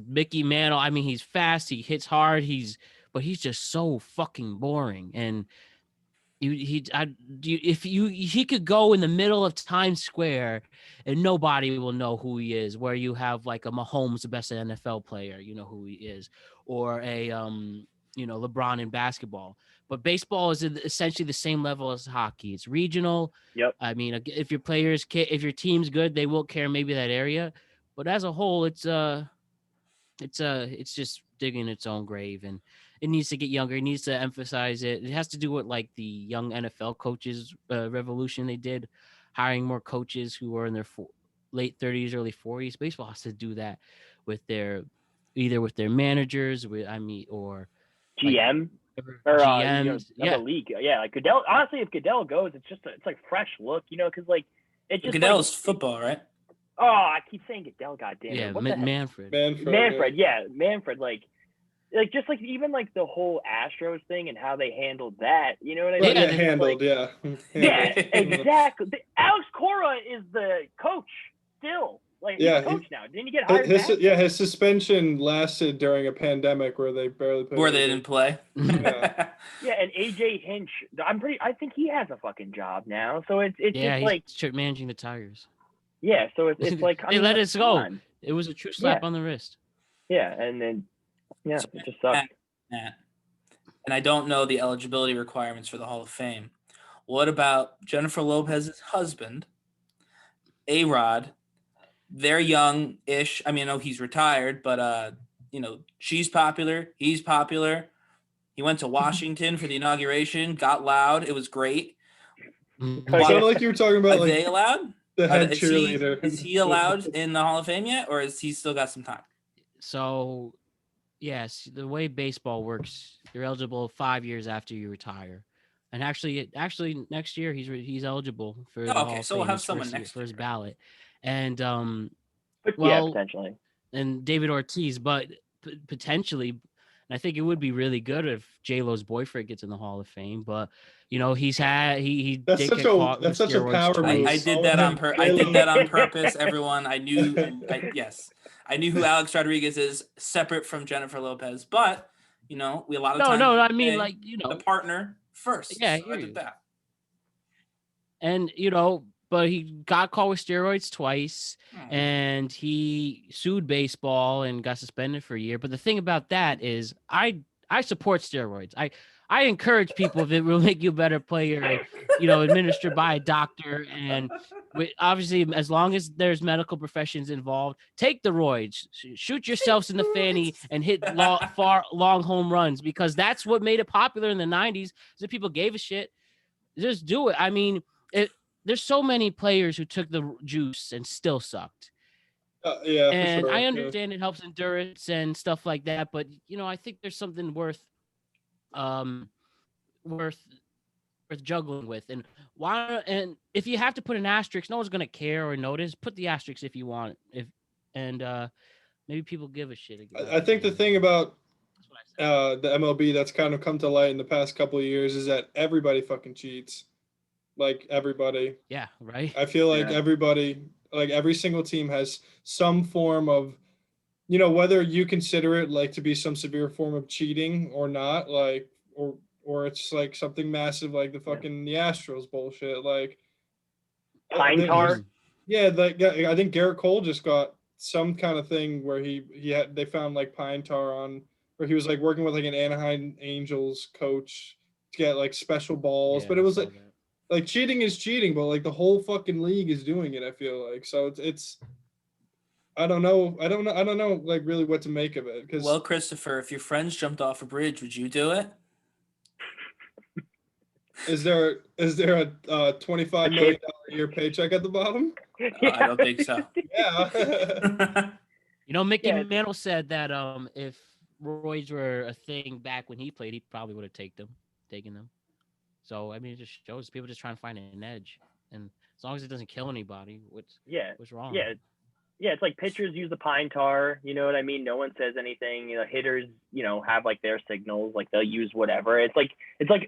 Speaker 1: Mickey Mantle. I mean, he's fast, he hits hard, but he's just so fucking boring. And he could go in the middle of Times Square and nobody will know who he is. Where you have like a Mahomes, the best NFL player, you know who he is, or a LeBron in basketball. But baseball is essentially the same level as hockey. It's regional.
Speaker 4: Yep.
Speaker 1: I mean, if your team's good, they will care maybe that area. But as a whole, it's just digging its own grave, and it needs to get younger. It needs to emphasize it. It has to do with like the young NFL coaches revolution they did, hiring more coaches who are in their late 30s, early 40s. Baseball has to do that with either with their managers, or
Speaker 4: GM. Or
Speaker 1: GMs,
Speaker 4: the league, like Goodell. Honestly, if Goodell goes, it's like fresh look, because like it's just
Speaker 2: Goodell's football, right?
Speaker 4: Oh, I keep saying Goodell. Goddamn.
Speaker 1: Yeah,
Speaker 4: Manfred.
Speaker 3: Yeah.
Speaker 4: Manfred. Like just like even like the whole Astros thing and how they handled that. You know what I mean?
Speaker 3: Yeah, handled.
Speaker 4: Yeah, exactly. Alex Cora is the coach still. Like he's a coach now. Didn't he get hired back?
Speaker 3: His suspension lasted during a pandemic where they barely played.
Speaker 2: Where they didn't play.
Speaker 4: Yeah, and AJ Hinch, I think he has a fucking job now. So it's just like
Speaker 1: he's managing the Tigers.
Speaker 4: Yeah, so it's like
Speaker 1: they let us go. It was a true slap on the wrist.
Speaker 4: Yeah, and then it just sucks.
Speaker 2: Matt, and I don't know the eligibility requirements for the Hall of Fame. What about Jennifer Lopez's husband, A-Rod? They're young-ish. I mean, I know he's retired, but she's popular. He's popular. He went to Washington for the inauguration. Got loud. It was great.
Speaker 3: It sounded like you were talking about.
Speaker 2: Are they allowed?
Speaker 3: The head cheerleader.
Speaker 2: Is he allowed in the Hall of Fame yet, or is he still got some time?
Speaker 1: So, yes, the way baseball works, you're eligible 5 years after you retire, and actually, next year he's eligible for the Hall of Fame.
Speaker 2: So we'll have someone next
Speaker 1: for his ballot, and
Speaker 4: potentially,
Speaker 1: and David Ortiz, but potentially And I think it would be really good if J-Lo's boyfriend gets in the Hall of Fame. But he
Speaker 3: That's
Speaker 1: did
Speaker 3: such
Speaker 1: get
Speaker 3: a
Speaker 1: caught
Speaker 3: that's
Speaker 1: with
Speaker 3: such a
Speaker 1: steroids
Speaker 3: power move.
Speaker 2: I
Speaker 1: twice.
Speaker 2: did that I did that on purpose, everyone. I knew yes. I knew who Alex Rodriguez is separate from Jennifer Lopez, but we a lot of times
Speaker 1: I mean,
Speaker 2: say the partner first.
Speaker 1: Yeah,
Speaker 2: so I did that.
Speaker 1: And but he got caught with steroids twice, and he sued baseball and got suspended for a year. But the thing about that is, I support steroids. I encourage people, if it will make you a better player, administered by a doctor, and obviously as long as there's medical professions involved, take the roids, shoot yourselves in the fanny, and hit long home runs, because that's what made it popular in the 90s. Is that people gave a shit. Just do it. I mean, there's so many players who took the juice and still sucked.
Speaker 3: Yeah,
Speaker 1: and
Speaker 3: for sure.
Speaker 1: I understand it helps endurance and stuff like that, but I think there's something worth juggling with. And if you have to put an asterisk, no one's gonna care or notice. Put the asterisk if you want. Maybe people give a shit.
Speaker 3: I think the thing about the MLB that's kind of come to light in the past couple of years is that everybody fucking cheats. Like everybody.
Speaker 1: Yeah, right.
Speaker 3: I feel like everybody, like every single team has some form of, whether you consider it like to be some severe form of cheating or not, like, or it's like something massive like the fucking the Astros bullshit, like
Speaker 4: pine tar.
Speaker 3: Yeah, like I think Garrett Cole just got some kind of thing where they found like pine tar on, where he was like working with like an Anaheim Angels coach to get like special balls, but it was like cheating is cheating, but like the whole fucking league is doing it. I feel like so it's. I don't know like really what to make of it.
Speaker 2: Well, Christopher, if your friends jumped off a bridge, would you do it?
Speaker 3: Is there a $25 million a year paycheck at the bottom?
Speaker 2: I don't think so.
Speaker 3: Yeah.
Speaker 1: Mickey Mantle said that if roids were a thing back when he played, he probably would have taken them. So I mean, it just shows people just trying to find an edge, and as long as it doesn't kill anybody, what's wrong?
Speaker 4: Yeah, it's like pitchers use the pine tar. You know what I mean? No one says anything. Hitters, have like their signals, like they'll use whatever. It's like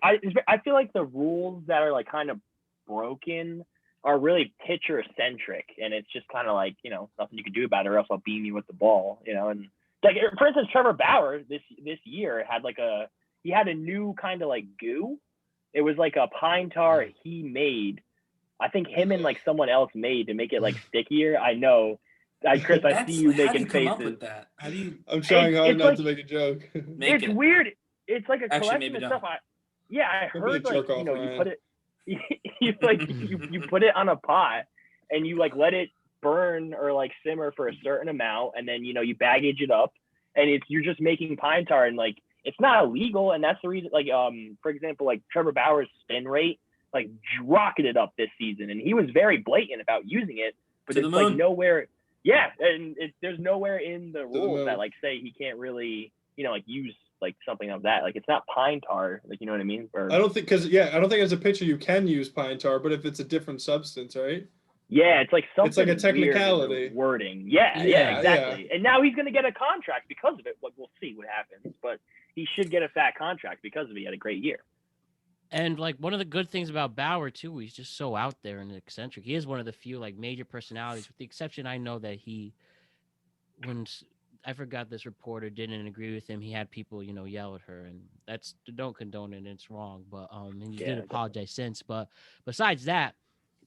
Speaker 4: I feel like the rules that are like kind of broken are really pitcher centric, and it's just kind of like nothing you can do about it, or else I'll beam you with the ball. And like for instance, Trevor Bauer this year had he had a new kind of like goo. It was like a pine tar he made. I think him and like someone else made to make it like stickier. I know. Chris, I see you making faces.
Speaker 2: Up with that? How do you?
Speaker 3: I'm trying hard not to make a joke.
Speaker 4: It's weird. It's like a collection of stuff. I heard like you put it. You put it on a pot and you like let it burn or like simmer for a certain amount, and then you baggage it up, and you're just making pine tar, and like it's not illegal, and that's the reason. Like for example, like Trevor Bauer's spin rate like rocketed up this season, and he was very blatant about using it, but it's like nowhere. Yeah, and there's nowhere in the rules that like say he can't really like use like something of that. Like it's not pine tar, like you know what I mean?
Speaker 3: I don't think as a pitcher you can use pine tar, but if it's a different substance, right?
Speaker 4: Yeah, it's like something.
Speaker 3: It's like a technicality
Speaker 4: wording. Yeah, exactly. Yeah. And now he's gonna get a contract because of it. Like we'll see what happens, but he should get a fat contract because of it. He had a great year.
Speaker 1: And like one of the good things about Bauer too, he's just so out there and eccentric. He is one of the few like major personalities, with the exception I know that when I forgot this reporter didn't agree with him, he had people yell at her, and that's don't condone it, and it's wrong. But and he did apologize since. But besides that,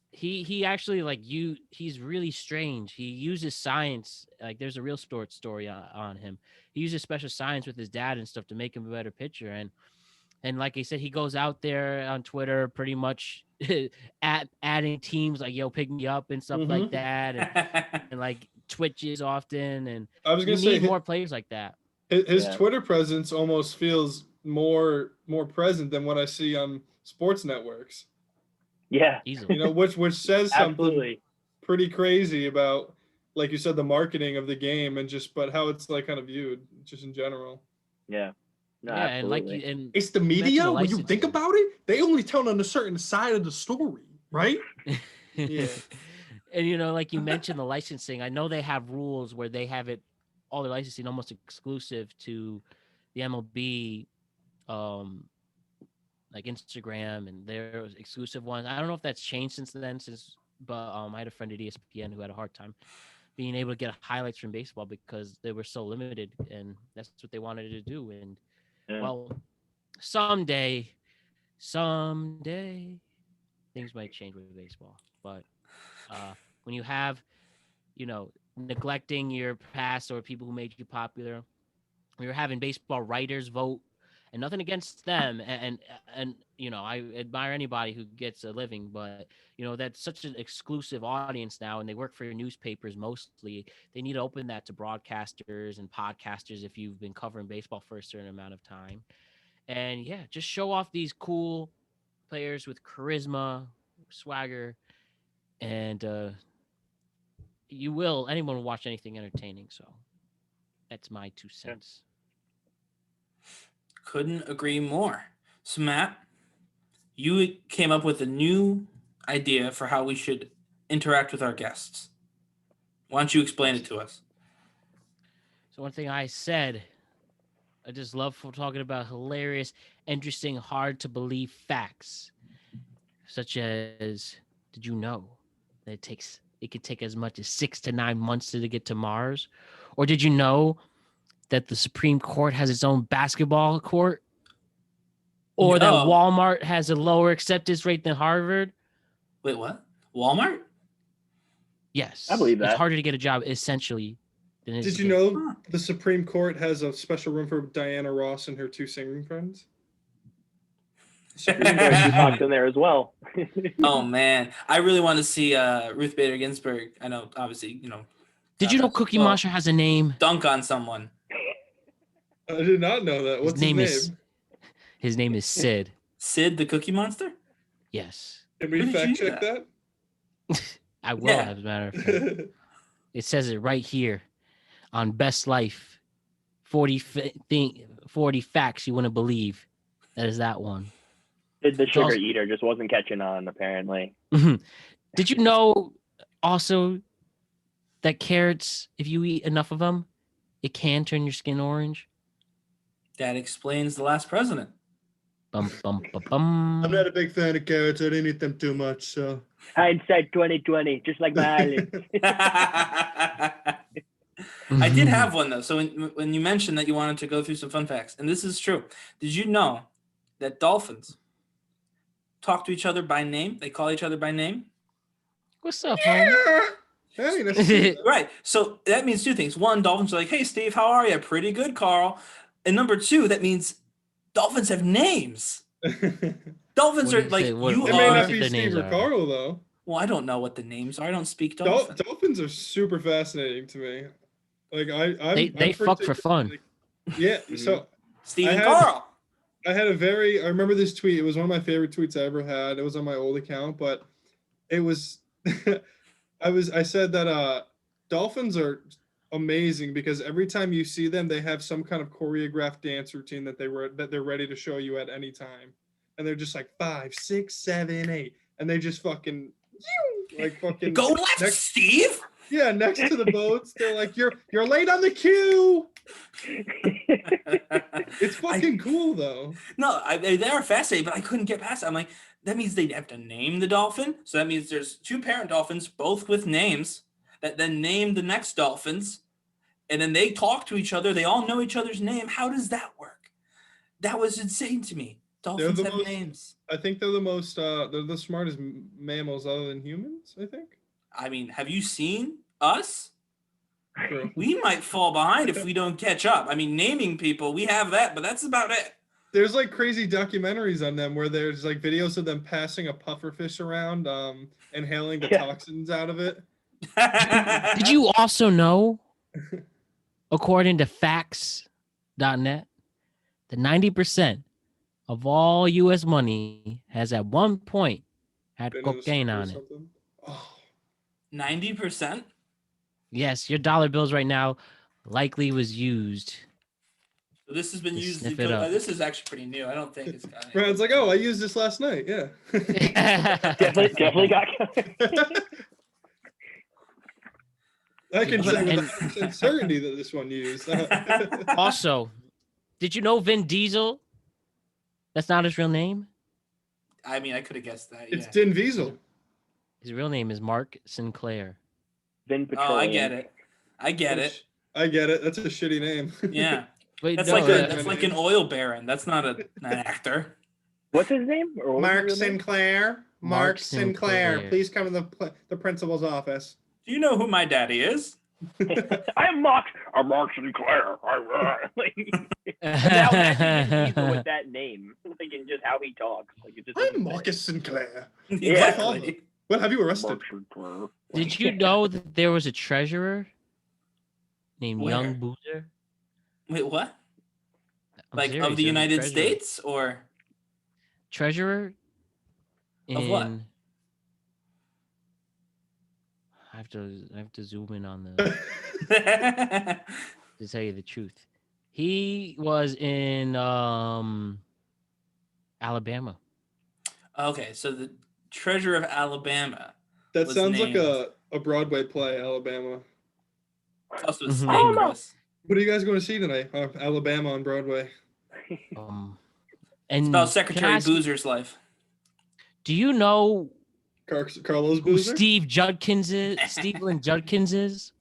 Speaker 1: he actually he's really strange. He uses science. Like there's a real story on him. He uses special science with his dad and stuff to make him a better pitcher. And like I said, he goes out there on Twitter pretty much adding teams like, yo, pick me up and stuff like that. And like twitches often. And
Speaker 3: I was going to say
Speaker 1: more players like that.
Speaker 3: His Twitter presence almost feels more present than what I see on sports networks.
Speaker 4: Yeah.
Speaker 1: Easily.
Speaker 3: Which says something pretty crazy about, like you said, the marketing of the game but how it's like kind of viewed just in general.
Speaker 4: Yeah. No,
Speaker 1: yeah,
Speaker 4: absolutely.
Speaker 1: and
Speaker 5: it's the media. When you think about it, they only tell on a certain side of the story, right?
Speaker 3: Yeah.
Speaker 1: And like you mentioned, the licensing. I know they have rules where they have all their licensing almost exclusive to the MLB, like Instagram and their exclusive ones. I don't know if that's changed since then. But I had a friend at ESPN who had a hard time being able to get highlights from baseball because they were so limited, and that's what they wanted to do. And well, someday, things might change with baseball. But when you have, neglecting your past or people who made you popular, we were having baseball writers vote, and nothing against them. And I admire anybody who gets a living, but that's such an exclusive audience now, and they work for newspapers mostly. They need to open that to broadcasters and podcasters if you've been covering baseball for a certain amount of time. And yeah, just show off these cool players with charisma, swagger, and anyone will watch anything entertaining. So that's my 2 cents.
Speaker 2: Couldn't agree more. So Matt, you came up with a new idea for how we should interact with our guests. Why don't you explain it to us?
Speaker 1: So one thing I said, I just love talking about hilarious, interesting, hard to believe facts, such as, did you know that it could take as much as 6 to 9 months to get to Mars? Or did you know that the Supreme Court has its own basketball court? Or that Walmart has a lower acceptance rate than Harvard?
Speaker 2: Wait, what? Walmart?
Speaker 1: Yes.
Speaker 4: I believe that.
Speaker 1: It's harder to get a job, essentially.
Speaker 3: Did you know the Supreme Court has a special room for Diana Ross and her 2 singing friends?
Speaker 4: Supreme Court talks in there as well.
Speaker 2: Oh, man. I really want to see Ruth Bader Ginsburg. I know, obviously,
Speaker 1: Did you know Cookie Monster has a name?
Speaker 2: Dunk on someone.
Speaker 3: I did not know that. What's his name?
Speaker 1: His name is Sid.
Speaker 2: Sid the Cookie Monster?
Speaker 1: Yes.
Speaker 3: Can we fact check that?
Speaker 1: I will, as a matter of fact. It says it right here on Best Life. 40 facts you wouldn't believe. That is that one.
Speaker 4: The sugar eater just wasn't catching on, apparently.
Speaker 1: Did you know also that carrots, if you eat enough of them, it can turn your skin orange?
Speaker 2: That explains The Last President.
Speaker 1: Bum, bum, bum, bum.
Speaker 3: I'm not a big fan of carrots. I didn't eat them too much, so.
Speaker 4: Hindsight 2020, just like my eyelids.
Speaker 2: I did have one, though. So when you mentioned that you wanted to go through some fun facts, and this is true. Did you know that dolphins talk to each other by name? They call each other by name?
Speaker 1: What's up, homie?
Speaker 3: Hey, that's
Speaker 2: Right. So that means 2 things. One, dolphins are like, hey, Steve, how are you? Pretty good, Carl. And number 2, that means dolphins have names. Dolphins are like,
Speaker 3: It may not be Steve or Carl, though.
Speaker 2: Well, I don't know what the names are. I don't speak dolphin.
Speaker 3: Dolphins are super fascinating to me. Like
Speaker 1: they fuck for fun.
Speaker 3: Like, yeah. So
Speaker 2: Steve and Carl.
Speaker 3: I remember this tweet. It was one of my favorite tweets I ever had. It was on my old account, but it was I said that dolphins are amazing because every time you see them, they have some kind of choreographed dance routine that they're ready to show you at any time, and they're just like 5, 6, 7, 8, and they just fucking
Speaker 2: go left, Steve.
Speaker 3: Yeah, next to the boats, they're like, you're late on the queue. It's fucking cool though.
Speaker 2: No, they are fascinating, but I couldn't get past it. I'm like, that means they have to name the dolphin. So that means there's 2 parent dolphins, both with names, that then name the next dolphins, and then they talk to each other. They all know each other's name. How does that work? That was insane to me. Dolphins have names.
Speaker 3: I think they're the smartest mammals other than humans, I think.
Speaker 2: I mean, have you seen us?
Speaker 3: True.
Speaker 2: We might fall behind if we don't catch up. I mean, naming people, we have that, but that's about it.
Speaker 3: There's like crazy documentaries on them where there's like videos of them passing a pufferfish around, inhaling the toxins out of it.
Speaker 1: Did you also know, according to facts.net, that 90% of all U.S. money has at one point had cocaine on it?
Speaker 3: Oh.
Speaker 2: 90%?
Speaker 1: Yes, your dollar bills right now likely was used.
Speaker 2: This has been used. This is actually pretty new. I don't think it's got it.
Speaker 3: Right, it's like, oh, I used this last night. Yeah.
Speaker 4: definitely got.
Speaker 3: I can say with 100% certainty that this one used.
Speaker 1: Also, Did you know Vin Diesel? That's not his real name.
Speaker 2: I mean, I could have guessed that.
Speaker 3: It's
Speaker 2: Yeah.
Speaker 3: Din Diesel.
Speaker 1: His real name is Mark Sinclair.
Speaker 4: Vin Petroleum.
Speaker 2: Oh, I get it. I get it.
Speaker 3: I get it. That's a shitty name.
Speaker 2: Yeah.
Speaker 1: Wait,
Speaker 2: That's
Speaker 1: no,
Speaker 2: like an oil baron. That's not an actor.
Speaker 4: What's his name? Or what was
Speaker 5: Mark
Speaker 4: his real name?
Speaker 5: Sinclair.
Speaker 1: Mark Sinclair.
Speaker 5: Please come to the principal's office.
Speaker 2: Do you know who my daddy is?
Speaker 4: I'm Mark Sinclair. Now imagine Vin Diesel with that name, like, and just how he talks. Like, it just
Speaker 5: I'm Marcus Sinclair.
Speaker 2: Exactly.
Speaker 5: What have you arrested?
Speaker 4: Mark Sinclair.
Speaker 1: Did you know that there was a treasurer named
Speaker 2: Where?
Speaker 1: Young Boozer?
Speaker 2: Wait, what?
Speaker 1: I'm
Speaker 2: Like
Speaker 1: serious,
Speaker 2: of the
Speaker 1: there's a
Speaker 2: United
Speaker 1: treasurer.
Speaker 2: States or?
Speaker 1: Treasurer in
Speaker 2: Of what?
Speaker 1: I have to zoom in on the to tell you the truth. He was in Alabama.
Speaker 2: Okay, so the treasure of Alabama.
Speaker 3: That
Speaker 2: Was
Speaker 3: sounds like
Speaker 2: named-
Speaker 3: a Broadway play, Alabama.
Speaker 2: It's also a
Speaker 1: Mhm.
Speaker 2: snake,
Speaker 4: Oh, no.
Speaker 2: Chris.
Speaker 3: What are you guys going to see tonight? Alabama on Broadway.
Speaker 1: And
Speaker 2: It's about
Speaker 1: can I
Speaker 2: Secretary
Speaker 1: ask you,
Speaker 2: Boozer's life.
Speaker 1: do you know
Speaker 3: Carlos
Speaker 1: who
Speaker 3: Boozer?
Speaker 1: Steve Judkins is? Steven Judkins is?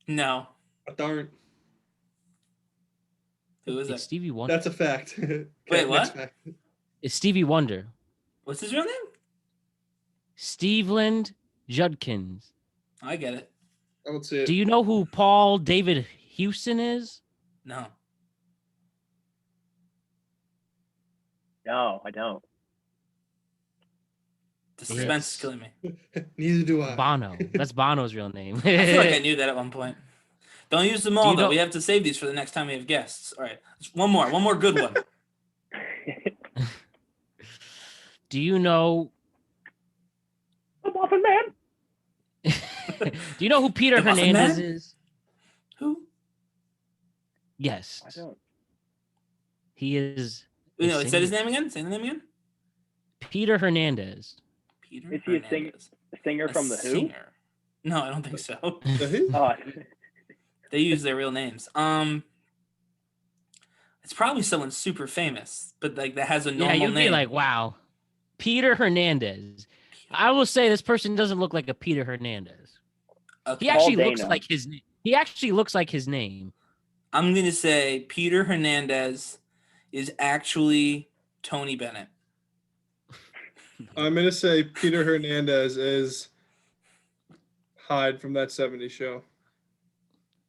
Speaker 2: No.
Speaker 3: Darn.
Speaker 2: Who is
Speaker 1: It's
Speaker 2: it?
Speaker 1: Stevie Wonder.
Speaker 3: That's a fact.
Speaker 2: Wait,
Speaker 3: Next
Speaker 2: what?
Speaker 3: fact.
Speaker 1: It's Stevie Wonder.
Speaker 2: What's his real name?
Speaker 1: Steveland Judkins.
Speaker 2: I get it.
Speaker 3: I don't see it.
Speaker 1: Do you know who Paul David Houston is?
Speaker 2: No.
Speaker 4: No, I don't.
Speaker 2: The suspense is killing me.
Speaker 3: Neither do I.
Speaker 1: Bono. That's Bono's real name.
Speaker 2: I feel like I knew that at one point. Don't use them all,
Speaker 1: you
Speaker 2: though.
Speaker 1: know-
Speaker 2: We have to save these for the next time we have guests. All right. One more good one.
Speaker 1: Do you know?
Speaker 4: The Muffin Man.
Speaker 1: Do you know who Peter
Speaker 2: The Muffin
Speaker 1: Hernandez
Speaker 2: Man?
Speaker 1: is?
Speaker 2: Who?
Speaker 1: Yes,
Speaker 4: I don't.
Speaker 1: he is.
Speaker 2: You
Speaker 1: a
Speaker 2: know, said his
Speaker 1: singer.
Speaker 2: name again? Say the name again?
Speaker 1: Peter Hernandez.
Speaker 2: Peter
Speaker 4: Is he a
Speaker 2: Hernandez.
Speaker 4: Singer
Speaker 2: A
Speaker 4: from the Who?
Speaker 2: singer. No, I don't think so.
Speaker 3: The who?
Speaker 4: Oh,
Speaker 2: They use their real names. It's probably someone super famous, but like that has a
Speaker 1: Yeah,
Speaker 2: normal
Speaker 1: you'd
Speaker 2: name.
Speaker 1: be like, wow, Peter Hernandez. I will say this person doesn't look like a Peter Hernandez.
Speaker 2: Okay.
Speaker 1: He actually
Speaker 4: Paul
Speaker 1: looks
Speaker 4: Dano.
Speaker 1: like his. He actually looks like his name.
Speaker 2: I'm gonna say Peter Hernandez is actually Tony Bennett.
Speaker 3: I'm going to say Peter Hernandez is Hyde from that 70s show.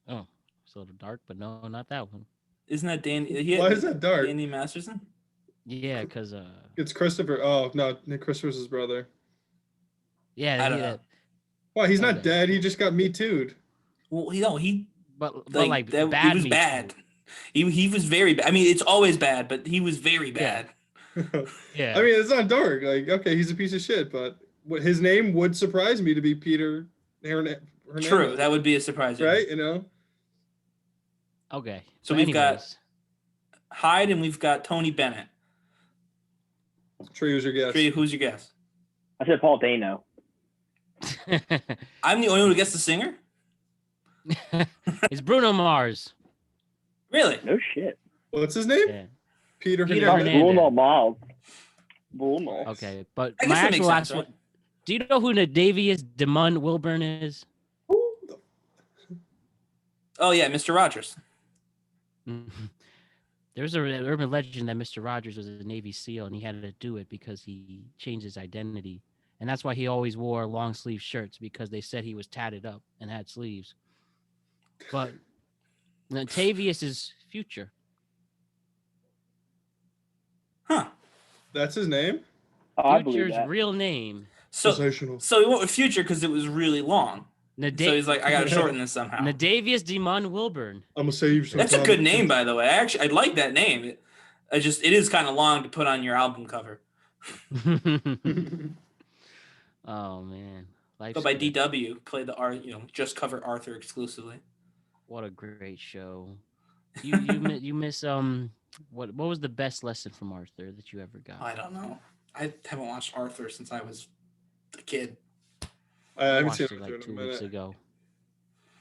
Speaker 1: Oh, it's a little dark, but no, not that one.
Speaker 2: Isn't that Dan?
Speaker 3: Why is that dark?
Speaker 2: Danny Masterson?
Speaker 1: Yeah, because
Speaker 3: It's Christopher. Oh, no. Nick Christopher's his brother.
Speaker 1: yeah,
Speaker 2: I don't know.
Speaker 3: Why? He's not
Speaker 1: Okay.
Speaker 3: dead. He just got Me Too'd.
Speaker 2: Well, he
Speaker 1: but
Speaker 2: like,
Speaker 1: like
Speaker 2: that,
Speaker 1: bad.
Speaker 2: he was
Speaker 1: Me
Speaker 2: bad.
Speaker 1: Too.
Speaker 2: He was very bad. I mean, it's always bad, but he was very bad.
Speaker 1: Yeah,
Speaker 3: I mean, it's not dark. Like, okay, he's a piece of shit, but his name would surprise me to be Peter Hernandez.
Speaker 2: True, that would be a surprise.
Speaker 3: Right? You know?
Speaker 1: okay.
Speaker 2: So we've got-
Speaker 1: anyways,
Speaker 2: Hyde and we've got Tony Bennett.
Speaker 3: Trey, who's your guess?
Speaker 2: Trey, who's your guess?
Speaker 4: I said Paul Dano.
Speaker 2: I'm the only one who guessed the singer.
Speaker 1: it's Bruno Mars.
Speaker 2: Really?
Speaker 4: No shit.
Speaker 3: What's his name?
Speaker 1: Yeah.
Speaker 3: Peter
Speaker 1: Peter
Speaker 3: Hernandez.
Speaker 1: Hernandez.
Speaker 4: Bruno Mars. Bruno.
Speaker 1: Okay, but
Speaker 2: I
Speaker 1: my
Speaker 2: guess that makes
Speaker 1: actual
Speaker 2: sense.
Speaker 1: last
Speaker 2: Right?
Speaker 1: one. Do you know who Nadavius Demon Wilburn is?
Speaker 2: Oh yeah, Mr. Rogers.
Speaker 1: There's a urban legend that Mr. Rogers was a Navy SEAL and he had to do it because he changed his identity. And that's why he always wore long sleeve shirts because they said he was tatted up and had sleeves. But Natavius is Future.
Speaker 2: Huh.
Speaker 3: That's his name?
Speaker 4: Oh, I believe
Speaker 1: Future's
Speaker 4: that.
Speaker 1: real name.
Speaker 2: So
Speaker 3: Sensational.
Speaker 2: so he went with Future because it was really long. So he's like, I gotta shorten this somehow.
Speaker 1: Nadavius Demon Wilburn.
Speaker 3: I'm gonna say you.
Speaker 2: That's a good name, by the way. I like that name. It is kind of long to put on your album cover.
Speaker 1: Oh man. Life's
Speaker 2: But by
Speaker 1: good.
Speaker 2: DW, play the just cover Arthur exclusively.
Speaker 1: What a great show. You miss what was the best lesson from Arthur that you ever got?
Speaker 2: I don't know. I haven't watched Arthur since I was a kid.
Speaker 3: I haven't
Speaker 1: watched
Speaker 3: seen
Speaker 1: it
Speaker 3: it
Speaker 1: like
Speaker 3: in a
Speaker 1: 2 weeks
Speaker 3: minute.
Speaker 1: ago.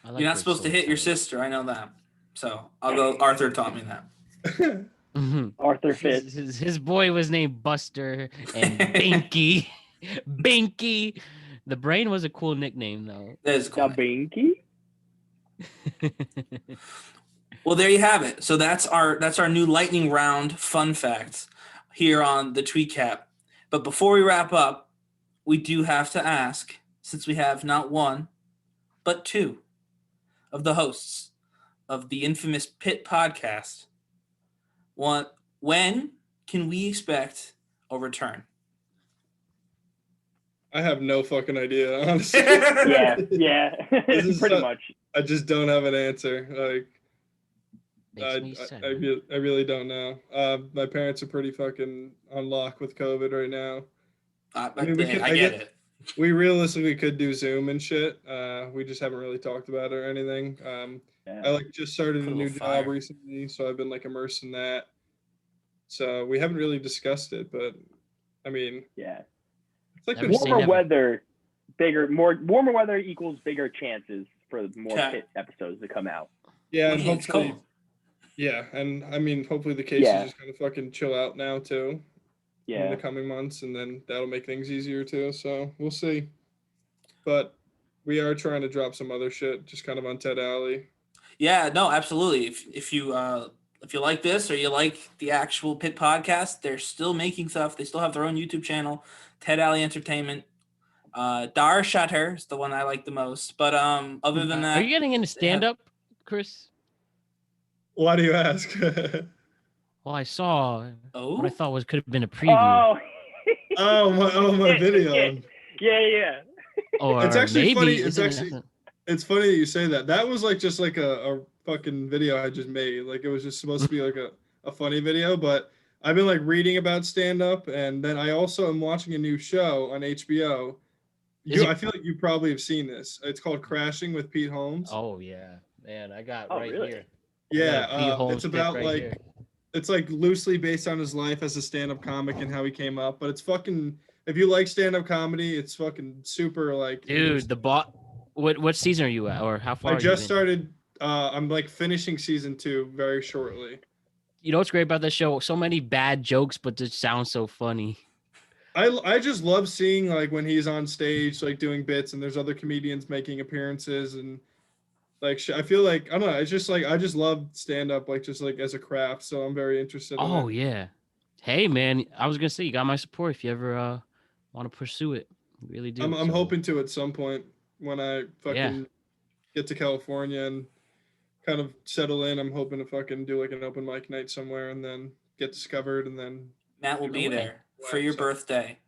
Speaker 1: I like
Speaker 2: You're not
Speaker 1: the
Speaker 2: supposed to hit your
Speaker 1: storytelling.
Speaker 2: sister. I know that. So I'll go. Arthur taught me that.
Speaker 4: Arthur Fitz.
Speaker 1: His boy was named Buster and Binky. Binky. The Brain was a cool nickname though.
Speaker 2: That is cool.
Speaker 4: Binky?
Speaker 2: Well, there you have it. So that's our new lightning round fun facts here on the TweetCap. But before we wrap up, we do have to ask, since we have not one, but two of the hosts of the infamous Pit podcast, when can we expect a return?
Speaker 3: I have no fucking idea, honestly.
Speaker 4: Yeah. Pretty much.
Speaker 3: I just don't have an answer. Like,
Speaker 1: Makes me
Speaker 3: I really don't know. My parents are pretty fucking on lock with COVID right now.
Speaker 2: I get it.
Speaker 3: We realistically could do Zoom and shit. We just haven't really talked about it or anything. I like just started a new job recently, so I've been like immersed in that. So we haven't really discussed it, but I mean,
Speaker 4: yeah,
Speaker 3: it's like
Speaker 4: warmer weather equals bigger chances for more Pit episodes to come out.
Speaker 3: Yeah, and hopefully. Yeah, and I mean, hopefully the cases just kind of fucking chill out now too.
Speaker 4: Yeah.
Speaker 3: In the coming months, and then that'll make things easier too. So we'll see. But we are trying to drop some other shit, just kind of on Ted Alley.
Speaker 2: Yeah, no, absolutely. If you like this or you like the actual Pit podcast, they're still making stuff. They still have their own YouTube channel, Ted Alley Entertainment. Dar Shutter is the one I like the most. But other than that,
Speaker 1: are you getting into stand-up, Chris?
Speaker 3: Why do you ask?
Speaker 1: Well, I saw what I thought could have been a preview.
Speaker 3: My video.
Speaker 4: Yeah.
Speaker 1: Or
Speaker 3: it's actually
Speaker 1: maybe
Speaker 3: funny. It's funny that you say that. That was like just like a fucking video I just made. Like it was just supposed to be like a funny video, but I've been like reading about stand-up, and then I also am watching a new show on HBO. I feel like you probably have seen this. It's called Crashing with Pete Holmes.
Speaker 1: Oh yeah, man, I got
Speaker 4: really?
Speaker 1: here.
Speaker 3: Yeah, it's about like it's like loosely based on his life as a stand-up comic and how he came up. But it's fucking, if you like stand-up comedy, it's fucking super like.
Speaker 1: Dude, what season are you at, or how far?
Speaker 3: I just started. I'm like finishing season 2 very shortly.
Speaker 1: You know what's great about this show? So many bad jokes, but it sounds so funny.
Speaker 3: I just love seeing like when he's on stage, like doing bits, and there's other comedians making appearances, and like I feel like I don't know. It's just like I just love stand up, like just like as a craft. So I'm very interested.
Speaker 1: Oh
Speaker 3: in it.
Speaker 1: Yeah, hey man, I was gonna say you got my support if you ever want to pursue it. You really do.
Speaker 3: I'm hoping to at some point when I fucking get to California and kind of settle in. I'm hoping to fucking do like an open mic night somewhere and then get discovered, and then
Speaker 2: Matt will be there for your birthday.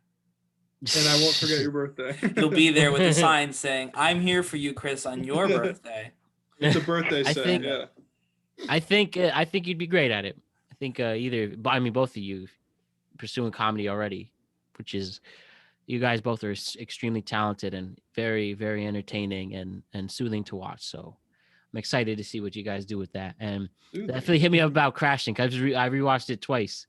Speaker 3: And I won't forget your birthday.
Speaker 2: You'll be there with a sign saying, "I'm here for you, Chris, on your birthday."
Speaker 3: It's a birthday set.
Speaker 1: I think you'd be great at it. I think both of you pursuing comedy already, which is, you guys both are extremely talented and very, very entertaining and soothing to watch. So I'm excited to see what you guys do with that. And definitely hit me up about Crashing, because I rewatched it twice.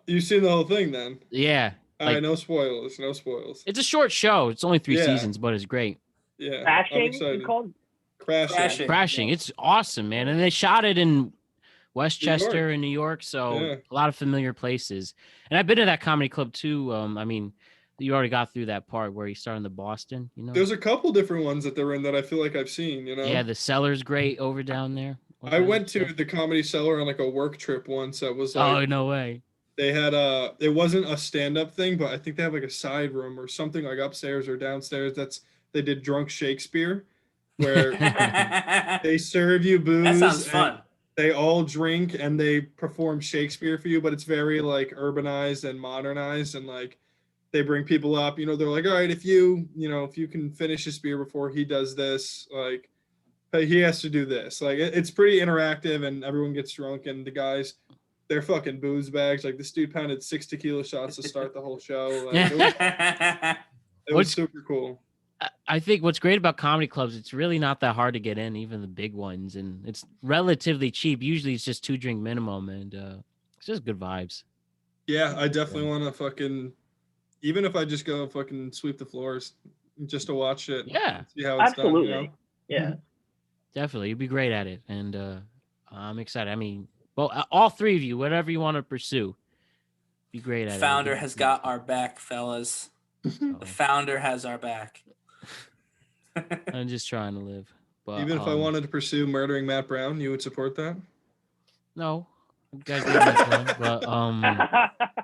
Speaker 3: You've seen the whole thing then?
Speaker 1: Yeah.
Speaker 3: All right, no spoilers.
Speaker 1: It's a short show. It's only 3 seasons, but it's great.
Speaker 3: Yeah.
Speaker 4: Crashing is called?
Speaker 1: Crashing. It's awesome, man. And they shot it in Westchester in New York, so a lot of familiar places. And I've been to that comedy club too. I mean, you already got through that part where you started in the Boston, you know?
Speaker 3: There's a couple different ones that they're in that I feel like I've seen, you know?
Speaker 1: Yeah, the Cellar's great over down there.
Speaker 3: I went to the Comedy Cellar on like a work trip once. That was like,
Speaker 1: oh, no way.
Speaker 3: They had it wasn't a stand-up thing, but I think they have like a side room or something like upstairs or downstairs. They did Drunk Shakespeare, where they serve you booze.
Speaker 2: That sounds fun.
Speaker 3: They all drink and they perform Shakespeare for you, but it's very like urbanized and modernized, and like they bring people up, you know, they're like, all right, if you can finish his beer before he does this, like he has to do this. Like it's pretty interactive and everyone gets drunk, and the guys, they're fucking booze bags. Like this dude pounded 6 tequila shots to start the whole show. Like, it was super cool.
Speaker 1: I think what's great about comedy clubs, it's really not that hard to get in, even the big ones, and it's relatively cheap. Usually it's just 2-drink minimum, and it's just good vibes.
Speaker 3: Yeah, I definitely want to fucking, even if I just go fucking sweep the floors just to watch it.
Speaker 1: Yeah.
Speaker 3: See how it's
Speaker 4: absolutely
Speaker 3: done, you know?
Speaker 4: Yeah.
Speaker 1: Definitely. You'd be great at it, and I'm excited. I mean, Well, all three of you, whatever you want to pursue, be great at it.
Speaker 2: Founder has got our back, fellas.
Speaker 1: So,
Speaker 2: The founder has our back.
Speaker 1: I'm just trying to live. But,
Speaker 3: Even if I wanted to pursue murdering Matt Brown, you would support that?
Speaker 1: no, you guys leave me alone. But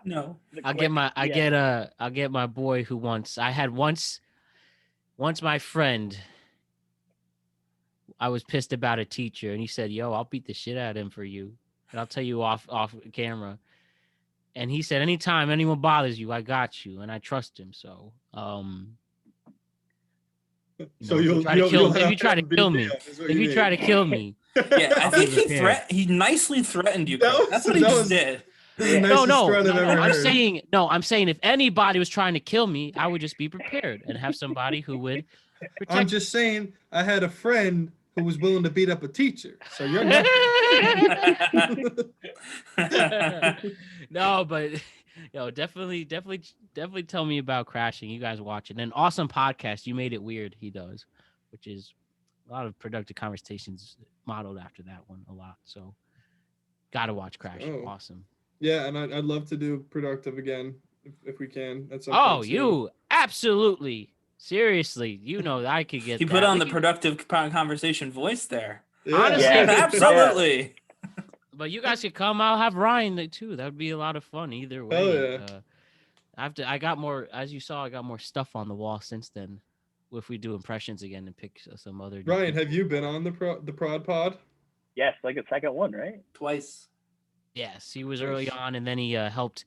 Speaker 2: No.
Speaker 1: I'll get my boy who once my friend. I was pissed about a teacher, and he said, "Yo, I'll beat the shit out of him for you, and I'll tell you off camera." And he said, "Anytime anyone bothers you, I got you," and I trust him. So,
Speaker 3: So
Speaker 1: if you try to kill me,
Speaker 2: Yeah, I think he nicely threatened you. That's what he just did.
Speaker 1: I'm saying if anybody was trying to kill me, I would just be prepared and have somebody who would protect.
Speaker 3: I'm just saying, I had a friend who was willing to beat up a teacher. So you're not.
Speaker 1: No, but definitely tell me about Crashing. You guys watch it. And awesome podcast. You Made It Weird. He does, which is a lot of productive conversations modeled after that one a lot. So gotta watch Crashing. Awesome.
Speaker 3: Yeah, and I'd love to do Productive again if we can. That's
Speaker 1: you absolutely. Seriously, I could get.
Speaker 2: You put on the productive conversation voice there.
Speaker 3: Yeah.
Speaker 1: Honestly,
Speaker 2: absolutely.
Speaker 1: But you guys could come. I'll have Ryan too. That would be a lot of fun either way.
Speaker 3: Oh, yeah.
Speaker 1: I got more, as you saw, I got more stuff on the wall since then. If we do impressions again and pick some other.
Speaker 3: Ryan, have you been on the Prod Pod?
Speaker 4: Yes, like a second one, right?
Speaker 2: Twice.
Speaker 1: Yes, he was early on, and then he helped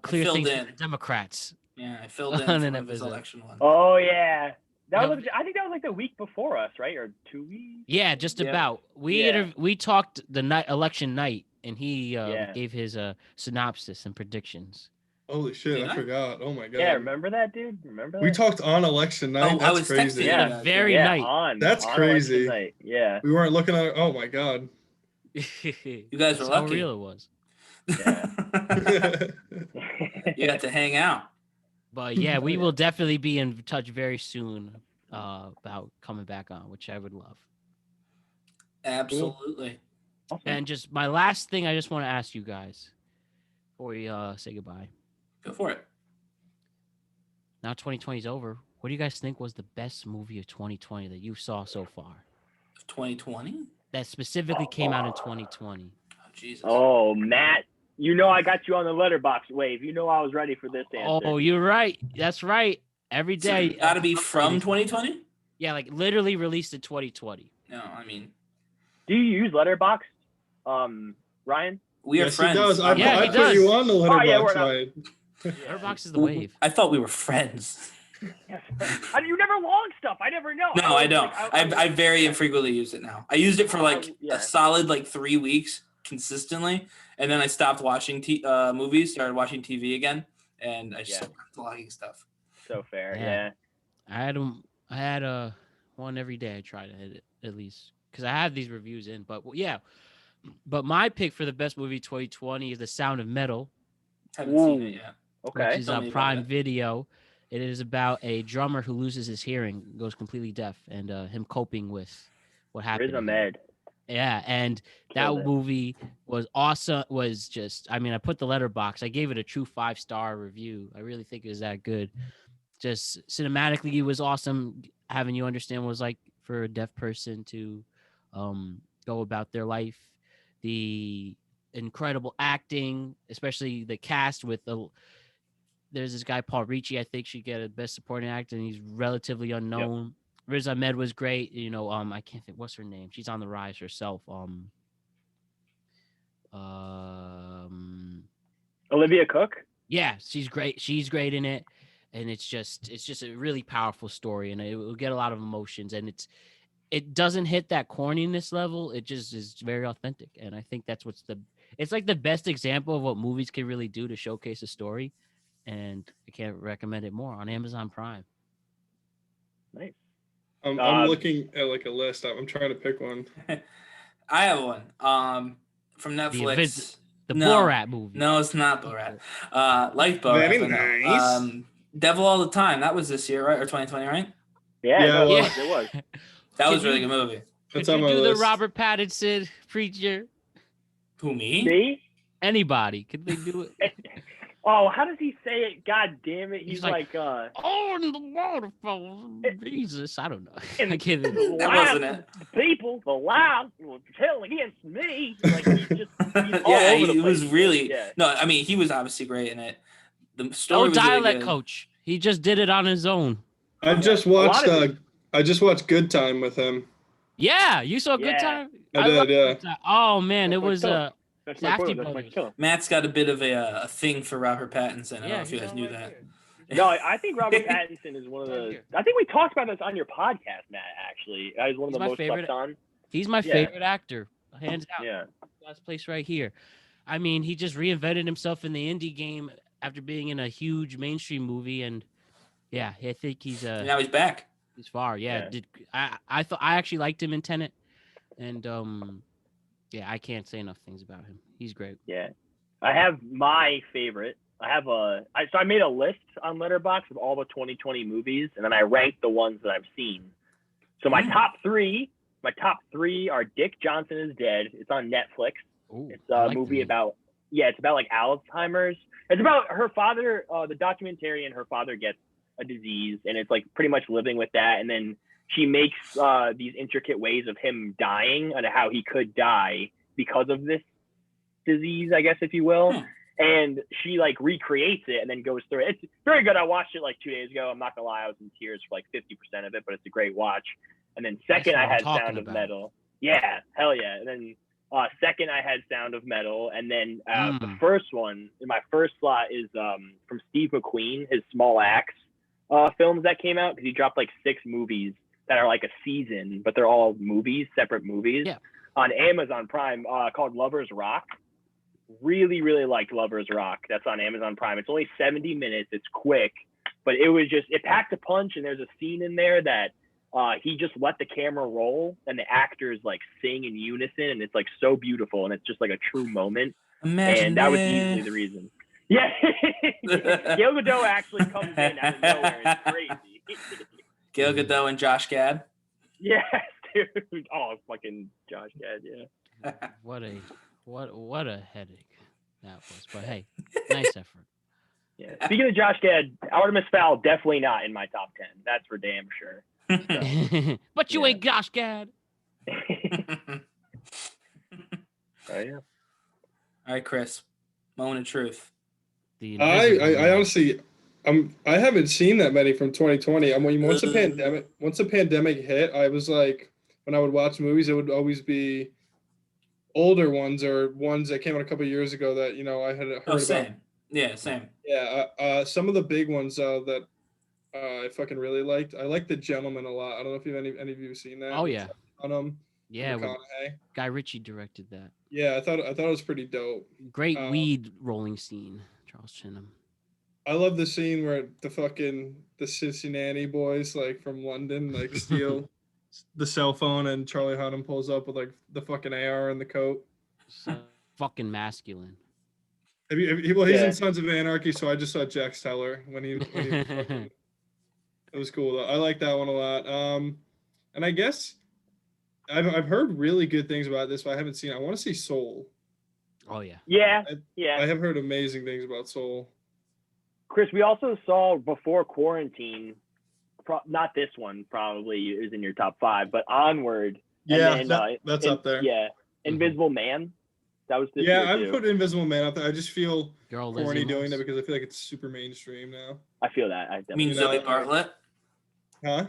Speaker 1: clear things for the Democrats.
Speaker 2: Yeah, I filled in for his election one.
Speaker 4: Oh yeah, I think that was like the week before us, right, or 2 weeks?
Speaker 1: Yeah, just about. We talked the election night, and he gave his synopsis and predictions.
Speaker 3: Holy shit, I forgot. Oh my god.
Speaker 4: Yeah, remember that, dude? Remember that?
Speaker 3: We talked on election night. That's crazy.
Speaker 1: Yeah, the very night.
Speaker 3: That's crazy.
Speaker 4: Night. Yeah.
Speaker 3: We weren't looking at. Oh my god.
Speaker 2: You guys were lucky.
Speaker 1: How real it was.
Speaker 4: Yeah.
Speaker 2: You got to hang out.
Speaker 1: But yeah, we will definitely be in touch very soon about coming back on, which I would love.
Speaker 2: Absolutely.
Speaker 1: And just my last thing, I just want to ask you guys before we say goodbye.
Speaker 2: Go for it.
Speaker 1: Now 2020 is over. What do you guys think was the best movie of 2020 that you saw so far?
Speaker 2: 2020?
Speaker 1: That specifically came out in 2020.
Speaker 2: Oh, Jesus.
Speaker 4: Oh, Matt. I got you on the letterbox wave. I was ready for this answer.
Speaker 1: Oh, you're right. That's right. Every day.
Speaker 2: So got to be from 2020?
Speaker 1: Yeah, like literally released in 2020.
Speaker 2: No, I mean.
Speaker 4: Do you use Letterboxd, Ryan?
Speaker 2: We are friends.
Speaker 3: He does. I put you on the Letterboxd, Ryan.
Speaker 1: Letterboxd is the wave.
Speaker 2: I thought we were friends.
Speaker 4: Yes. You never log stuff. I never know.
Speaker 2: No, I don't. I very infrequently use it now. I used it for a solid 3 weeks consistently, and then I stopped watching movies, started watching TV again, and I just stopped logging stuff.
Speaker 4: So fair, yeah.
Speaker 1: I had one every day. I try to hit it at least because I have these reviews in. But yeah, but my pick for the best movie 2020 is The Sound of Metal.
Speaker 2: Haven't seen it yet.
Speaker 4: Okay,
Speaker 1: which is on Prime Video. It is about a drummer who loses his hearing, goes completely deaf, and him coping with what happened.
Speaker 4: Riz Ahmed.
Speaker 1: Yeah, and that movie was awesome. Was just, I mean, I put the letterbox. I gave it a true 5-star review. I really think it was that good. Just cinematically, it was awesome. Having you understand what it was like for a deaf person to go about their life. The incredible acting, especially the cast with there's this guy Paul Ricci. I think should get a best supporting actor, and he's relatively unknown. Yep. Riz Ahmed was great. I can't think what's her name. She's on the rise herself.
Speaker 4: Olivia Cook.
Speaker 1: Yeah, she's great. She's great in it, and it's just a really powerful story, and it will get a lot of emotions, and it doesn't hit that corniness level. It just is very authentic, and I think that's it's like the best example of what movies can really do to showcase a story, and I can't recommend it more on Amazon Prime.
Speaker 4: Nice.
Speaker 3: I'm looking at a list. I'm trying to pick one.
Speaker 2: I have one. From Netflix.
Speaker 1: The Borat movie.
Speaker 2: No, it's not Borat. Like Borat.
Speaker 3: Very nice.
Speaker 2: Devil All the Time. That was this year, right? Or 2020, right?
Speaker 4: Yeah, it was.
Speaker 2: That was a really good movie.
Speaker 1: Could you do the Robert Pattinson preacher?
Speaker 2: Who, me?
Speaker 4: Me?
Speaker 1: Anybody? Could they do it?
Speaker 4: Oh, how does he say it? God damn it. He's
Speaker 1: like,
Speaker 4: like
Speaker 1: oh, in the waterfalls, Jesus. I don't know.
Speaker 4: And
Speaker 1: I can't even.
Speaker 4: the
Speaker 2: That wasn't it.
Speaker 4: People, the loud will tell against me. Like he's all
Speaker 2: Yeah,
Speaker 4: over the
Speaker 2: he
Speaker 4: place.
Speaker 2: was really.
Speaker 4: Yeah.
Speaker 2: No, I mean, he was obviously great in it. The story
Speaker 1: No
Speaker 2: was really
Speaker 1: dialect
Speaker 2: good.
Speaker 1: coach. He just did it on his own.
Speaker 3: I just watched Good Time with him.
Speaker 1: Yeah, you saw Good
Speaker 4: Yeah.
Speaker 1: Time?
Speaker 3: I did,
Speaker 1: love
Speaker 3: yeah.
Speaker 1: Good Time. Oh man, it was
Speaker 4: That's my
Speaker 1: Safdie
Speaker 4: quote. That's my
Speaker 1: Brothers.
Speaker 4: killer.
Speaker 2: Matt's got a bit of a thing for Robert Pattinson. I don't know
Speaker 1: Yeah,
Speaker 2: if you
Speaker 1: he's
Speaker 2: guys
Speaker 1: all
Speaker 2: knew
Speaker 1: right
Speaker 2: that.
Speaker 1: here.
Speaker 4: No, I think Robert Pattinson is one of
Speaker 1: Right
Speaker 4: the.
Speaker 1: here.
Speaker 4: I think we talked about this on your podcast, Matt. Actually, he's one of
Speaker 1: He's
Speaker 4: the
Speaker 1: my
Speaker 4: most
Speaker 1: favorite.
Speaker 4: slept on.
Speaker 1: He's my
Speaker 4: Yeah.
Speaker 1: favorite actor, hands out.
Speaker 4: Yeah.
Speaker 1: Last place right here. I mean, he just reinvented himself in the indie game after being in a huge mainstream movie, and yeah, I think he's
Speaker 2: Now he's back.
Speaker 1: he's far. Yeah,
Speaker 4: Yeah.
Speaker 1: I thought I actually liked him in Tenet, and yeah, I can't say enough things about him. He's great.
Speaker 4: Yeah. I have my favorite. So I made a list on Letterboxd of all the 2020 movies, and then I ranked the ones that I've seen. So my top three are Dick Johnson is Dead. It's on Netflix.
Speaker 1: Ooh,
Speaker 4: It's
Speaker 1: I
Speaker 4: a
Speaker 1: like the
Speaker 4: movie
Speaker 1: name.
Speaker 4: about it's about like Alzheimer's. It's about her father, the documentarian. Her father gets a disease, and it's like pretty much living with that. And then she makes these intricate ways of him dying and how he could die because of this disease, I guess, if you will. And she like recreates it and then goes through it. It's very good. I watched it like 2 days ago. I'm not gonna lie, I was in tears for like 50% of it, but it's a great watch. And then second, I had Sound of Metal. Yeah, hell yeah. And then second, I had Sound of Metal. And then the first one in my first slot is from Steve McQueen, his Small Axe films that came out, because he dropped like 6 movies that are like a season, but they're all movies, separate movies, on Amazon Prime called Lovers Rock. Really, really liked Lovers Rock. That's on Amazon Prime. It's only 70 minutes. It's quick, but it packed a punch. And there's a scene in there that he just let the camera roll and the actors like sing in unison, and it's like so beautiful, and it's just like a true moment.
Speaker 2: Imagine
Speaker 4: and that was easily the reason. Yeah, Gal Gadot actually comes in out of nowhere. It's crazy.
Speaker 2: Gal Gadot and Josh Gad.
Speaker 4: Yes, dude. Oh, fucking Josh Gad. Yeah.
Speaker 1: What a headache that was. But hey, nice effort.
Speaker 4: Yeah. Speaking of Josh Gad, Artemis Fowl definitely not in my top 10. That's for damn sure. So,
Speaker 1: but you ain't Josh Gad.
Speaker 4: Oh yeah.
Speaker 2: All right, Chris. Moment of truth.
Speaker 3: I honestly, I haven't seen that many from 2020. I mean, once the pandemic hit, I was like, when I would watch movies, it would always be older ones or ones that came out a couple of years ago that I had heard about.
Speaker 2: Same. Yeah, same.
Speaker 3: Yeah, some of the big ones that I fucking really liked. I liked The Gentleman a lot. I don't know if any of you have seen that.
Speaker 1: Oh yeah.
Speaker 3: Yeah,
Speaker 1: Guy Ritchie directed that.
Speaker 3: Yeah, I thought it was pretty dope.
Speaker 1: Great weed rolling scene, Charles Chinham.
Speaker 3: I love the scene where the Cincinnati boys like from London like steal the cell phone, and Charlie Hunnam pulls up with like the fucking AR and the coat.
Speaker 1: So fucking masculine.
Speaker 3: He's in Sons of Anarchy, so I just saw Jax Teller when he it was cool though. I like that one a lot. And I guess I've heard really good things about this, but I haven't seen it. I want to see Soul.
Speaker 1: Oh yeah.
Speaker 4: Yeah.
Speaker 3: I have heard amazing things about Soul.
Speaker 4: Chris, we also saw before quarantine, not this one probably is in your top 5, but Onward.
Speaker 3: Yeah, that's up there.
Speaker 4: Yeah, Invisible Man. That was this
Speaker 3: year
Speaker 4: year
Speaker 3: I
Speaker 4: too.
Speaker 3: would put Invisible Man up there. I just feel
Speaker 1: Girl
Speaker 3: corny doing that because I feel like it's super mainstream now.
Speaker 4: I feel that.
Speaker 2: I mean Zoe Bartlett?
Speaker 3: Huh?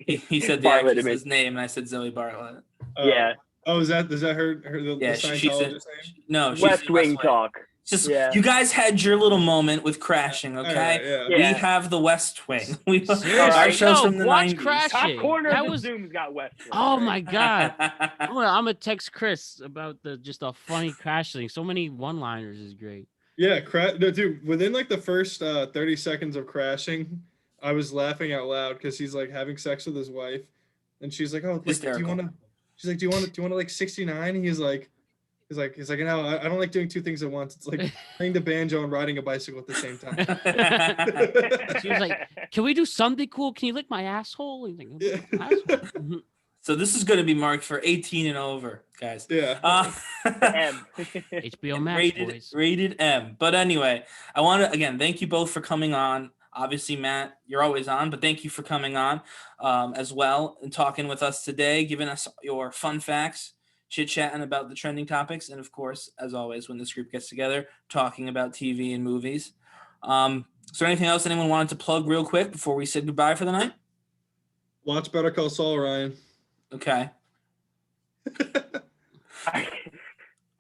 Speaker 2: he said the actress's name, and I said Zoe Bartlett.
Speaker 4: Yeah.
Speaker 3: Oh, is that her the Scientologist name?
Speaker 2: No, she's
Speaker 4: West Wing talk.
Speaker 2: Just you guys had your little moment with Crashing, okay?
Speaker 3: Yeah.
Speaker 2: We have the West Wing.
Speaker 1: Our
Speaker 2: shows from the
Speaker 1: watch
Speaker 2: 90s.
Speaker 1: Crashing.
Speaker 4: Top corner of the Zoom's got West Wing.
Speaker 1: Oh my god! I'm gonna text Chris about just a funny crash thing. So many one-liners is great.
Speaker 3: Yeah, dude. Within like the first 30 seconds of Crashing, I was laughing out loud because he's like having sex with his wife, and she's like, "Oh, like, do you want to?" She's like, "Do you want to like 69?" He's like, "No, I don't like doing two things at once. It's like playing the banjo and riding a bicycle at the same time."
Speaker 1: She was like, "Can we do something cool? Can you lick my asshole?" He's like,
Speaker 3: Yeah.
Speaker 1: asshole?
Speaker 2: So this is going to be marked for 18 and over, guys.
Speaker 3: Yeah.
Speaker 4: M.
Speaker 1: HBO Max,
Speaker 2: rated,
Speaker 1: boys.
Speaker 2: rated M. But anyway, I want to, again, thank you both for coming on. Obviously, Matt, you're always on, but thank you for coming on as well and talking with us today, giving us your fun facts, chit-chatting about the trending topics, and of course, as always, when this group gets together, talking about TV and movies. Is there anything else anyone wanted to plug real quick before we said goodbye for the night?
Speaker 3: Watch Better Call Saul, Ryan.
Speaker 2: Okay.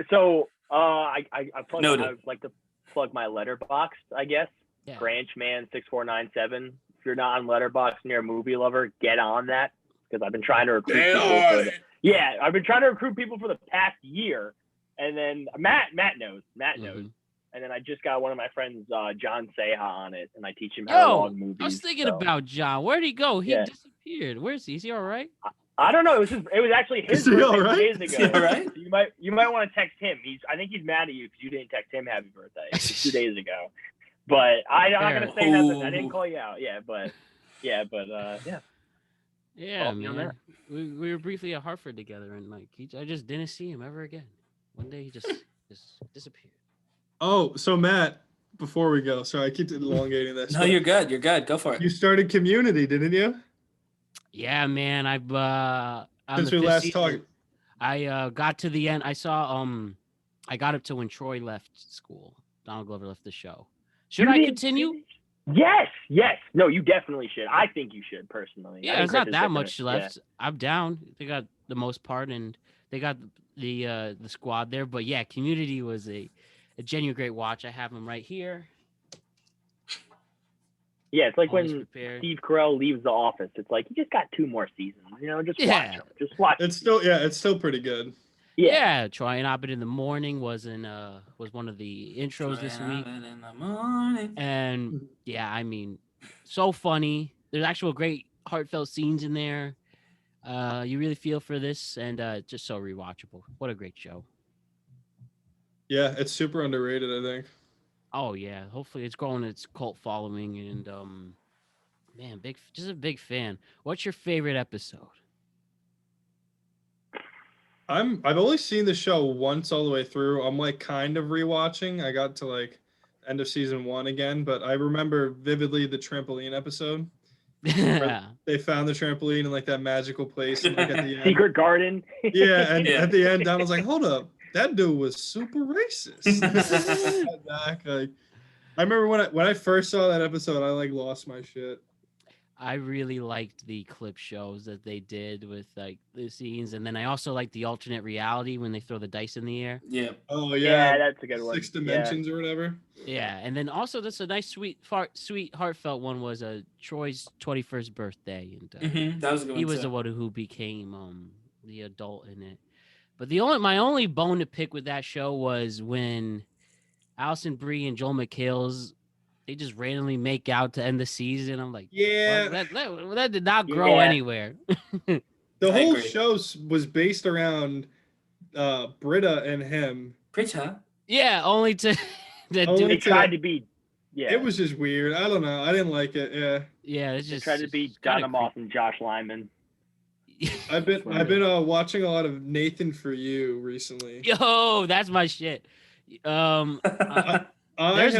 Speaker 4: So I
Speaker 2: Noted.
Speaker 4: would like to plug my Letterboxd, I guess.
Speaker 1: Yeah.
Speaker 4: Branchman6497. If you're not on Letterboxd and you're a movie lover, get on that because I've been trying to recruit
Speaker 3: Get
Speaker 4: people.
Speaker 3: on it.
Speaker 4: I've been trying to recruit people for the past year, and then Matt knows. And then I just got one of my friends, John Seha, on it, and I teach him how to log movies.
Speaker 1: I was thinking about John. Where'd he go? He
Speaker 4: Yeah.
Speaker 1: disappeared. Where's he? Is he all right?
Speaker 4: I don't know. It was actually his
Speaker 3: Is he
Speaker 4: birthday
Speaker 3: all
Speaker 4: 2
Speaker 3: right?
Speaker 4: days
Speaker 2: Is
Speaker 4: ago.
Speaker 2: he all right?
Speaker 4: So you might want to text him. I think he's mad at you because you didn't text him happy birthday. It was 2 days ago. But I'm not gonna say nothing. I didn't call you out. Yeah.
Speaker 1: Yeah,
Speaker 4: Well, you know
Speaker 1: man. We were briefly at Hartford together, and like I just didn't see him ever again. One day he just disappeared.
Speaker 3: Oh, so Matt, before we go, sorry, I keep elongating this.
Speaker 2: No, you're good. You're good. Go for it.
Speaker 3: You started Community, didn't you?
Speaker 1: Yeah, man. I've on
Speaker 3: Since
Speaker 1: the
Speaker 3: we
Speaker 1: fifth
Speaker 3: last
Speaker 1: season,
Speaker 3: talked.
Speaker 1: I got to the end. I saw I got up to when Troy left school. Donald Glover left the show. Should I continue?
Speaker 4: Yes. No, you definitely should. I think you should personally.
Speaker 1: Yeah, there's not that much left. I'm down. They got the most part, and they got the squad there. But yeah, Community was a genuine great watch. I have them right here.
Speaker 4: Yeah, it's like
Speaker 1: Always
Speaker 4: when
Speaker 1: prepared.
Speaker 4: Steve Carell leaves The Office. It's like, you just got 2 more seasons. Just watch
Speaker 1: Yeah.
Speaker 4: them. Just watch
Speaker 3: It's
Speaker 4: them.
Speaker 3: still pretty good.
Speaker 1: Yeah, Troy and Abed in the Morning was one of the intros this week.
Speaker 2: In the morning.
Speaker 1: And yeah, I mean, so funny. There's actual great heartfelt scenes in there. You really feel for this, and just so rewatchable. What a great show.
Speaker 3: Yeah, it's super underrated, I think.
Speaker 1: Oh yeah, hopefully it's growing its cult following, and man, just a big fan. What's your favorite episode?
Speaker 3: I've only seen the show once all the way through. I'm like kind of rewatching. I got to like end of season 1 again, but I remember vividly the trampoline episode.
Speaker 1: Yeah.
Speaker 3: They found the trampoline in like that magical place, and, like at the end.
Speaker 4: Secret Garden.
Speaker 3: Yeah, and
Speaker 2: Yeah.
Speaker 3: at the end, Don was like, "Hold up, that dude was super racist." Back, like, I remember when I first saw that episode, I like lost my shit.
Speaker 1: I really liked the clip shows that they did with like the scenes, and then I also liked the alternate reality when they throw the dice in the air.
Speaker 2: Yeah.
Speaker 3: Oh
Speaker 4: Yeah,
Speaker 3: yeah,
Speaker 4: that's a good one.
Speaker 3: 6 dimensions or whatever.
Speaker 1: Yeah, and then also that's a nice, sweet, heartfelt one was Troy's 21st birthday, and
Speaker 2: That was a good one.
Speaker 1: he was
Speaker 2: too.
Speaker 1: the one who became the adult in it. But my only bone to pick with that show was when Allison Brie and Joel McHale's they just randomly make out to end the season. I'm like,
Speaker 3: Yeah,
Speaker 1: well, that did not grow
Speaker 4: Yeah.
Speaker 1: anywhere.
Speaker 3: the
Speaker 2: I
Speaker 3: whole
Speaker 2: agree.
Speaker 3: show was based around Britta and him.
Speaker 2: Pretty.
Speaker 1: Yeah, only to
Speaker 3: Only
Speaker 1: do
Speaker 4: They
Speaker 1: it.
Speaker 4: tried to be. Yeah.
Speaker 3: It was just weird. I don't know. I didn't like it. Yeah,
Speaker 1: Yeah, it's
Speaker 4: They
Speaker 1: just
Speaker 4: tried to be
Speaker 1: it's kinda
Speaker 4: Donna Moss and Josh Lyman.
Speaker 3: I've been watching a lot of Nathan For You recently.
Speaker 1: Yo, that's my shit.
Speaker 3: I
Speaker 1: There's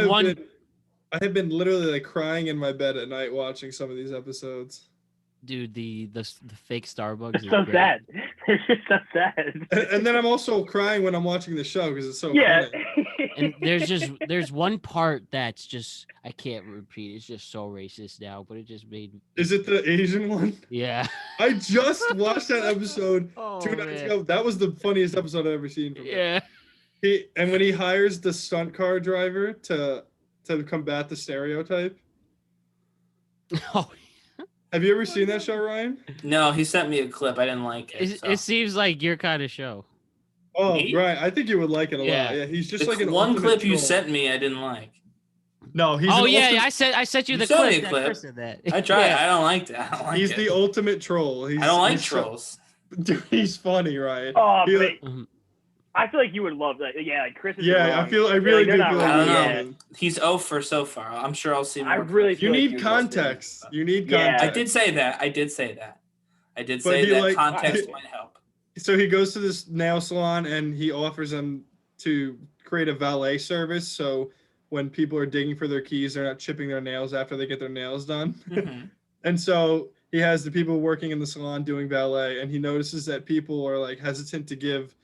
Speaker 3: I have been literally like crying in my bed at night watching some of these episodes.
Speaker 1: Dude, the fake Starbucks.
Speaker 4: It's
Speaker 1: is
Speaker 4: so
Speaker 1: great.
Speaker 4: sad. It's just so sad.
Speaker 3: And then I'm also crying when I'm watching the show because it's so
Speaker 4: Yeah.
Speaker 3: funny.
Speaker 1: And there's one part that's just I can't repeat. It's just so racist now, but it just made
Speaker 3: Is it the Asian one?
Speaker 1: yeah.
Speaker 3: I just watched that episode
Speaker 1: Oh,
Speaker 3: 2 nights
Speaker 1: man.
Speaker 3: ago. That was the funniest episode I've ever seen from him.
Speaker 1: Yeah.
Speaker 3: And when he hires the stunt car driver to combat the stereotype.
Speaker 1: Oh,
Speaker 3: Have you ever seen that show, Ryan?
Speaker 2: No, he sent me a clip. I didn't like it.
Speaker 1: it seems like your kind of show.
Speaker 3: Oh,
Speaker 2: Me?
Speaker 3: right. I think you would like it a
Speaker 1: Yeah.
Speaker 3: lot. Yeah, he's just
Speaker 2: The
Speaker 3: like an
Speaker 2: one
Speaker 3: ultimate
Speaker 2: clip you
Speaker 3: troll.
Speaker 2: sent me, I didn't like.
Speaker 3: No, he's
Speaker 1: Oh
Speaker 3: an
Speaker 1: yeah,
Speaker 3: ultimate-
Speaker 1: I sent you
Speaker 2: You
Speaker 1: the
Speaker 2: sent me
Speaker 1: clip.
Speaker 2: a
Speaker 1: that
Speaker 2: clip.
Speaker 1: Chris said that.
Speaker 2: I tried.
Speaker 1: Yeah.
Speaker 2: I don't like it. I don't like
Speaker 3: He's
Speaker 2: it.
Speaker 3: the ultimate troll.
Speaker 2: I don't like
Speaker 3: he's so-
Speaker 2: trolls.
Speaker 3: Dude, he's funny, Ryan.
Speaker 4: Oh,
Speaker 3: He-
Speaker 4: but
Speaker 1: Mhm.
Speaker 4: I feel like you would love that. Yeah, like Chris is
Speaker 3: Yeah,
Speaker 4: wrong.
Speaker 3: I really
Speaker 4: They're
Speaker 3: do
Speaker 4: not
Speaker 3: feel
Speaker 4: wrong.
Speaker 2: I don't know.
Speaker 3: like
Speaker 4: Yeah.
Speaker 2: He's 0 for so far. I'm sure I'll see more.
Speaker 4: I really
Speaker 2: clips.
Speaker 3: You
Speaker 4: feel like
Speaker 3: need
Speaker 4: you would.
Speaker 3: context. You need
Speaker 4: Yeah.
Speaker 3: context.
Speaker 2: I did say that. I I did
Speaker 3: But
Speaker 2: say
Speaker 3: he,
Speaker 2: that
Speaker 3: like,
Speaker 2: context might help.
Speaker 3: So he goes to this nail salon and he offers them to create a valet service. So when people are digging for their keys, they're not chipping their nails after they get their nails done.
Speaker 2: Mm-hmm.
Speaker 3: And so he has the people working in the salon doing valet, and he notices that people are like hesitant to give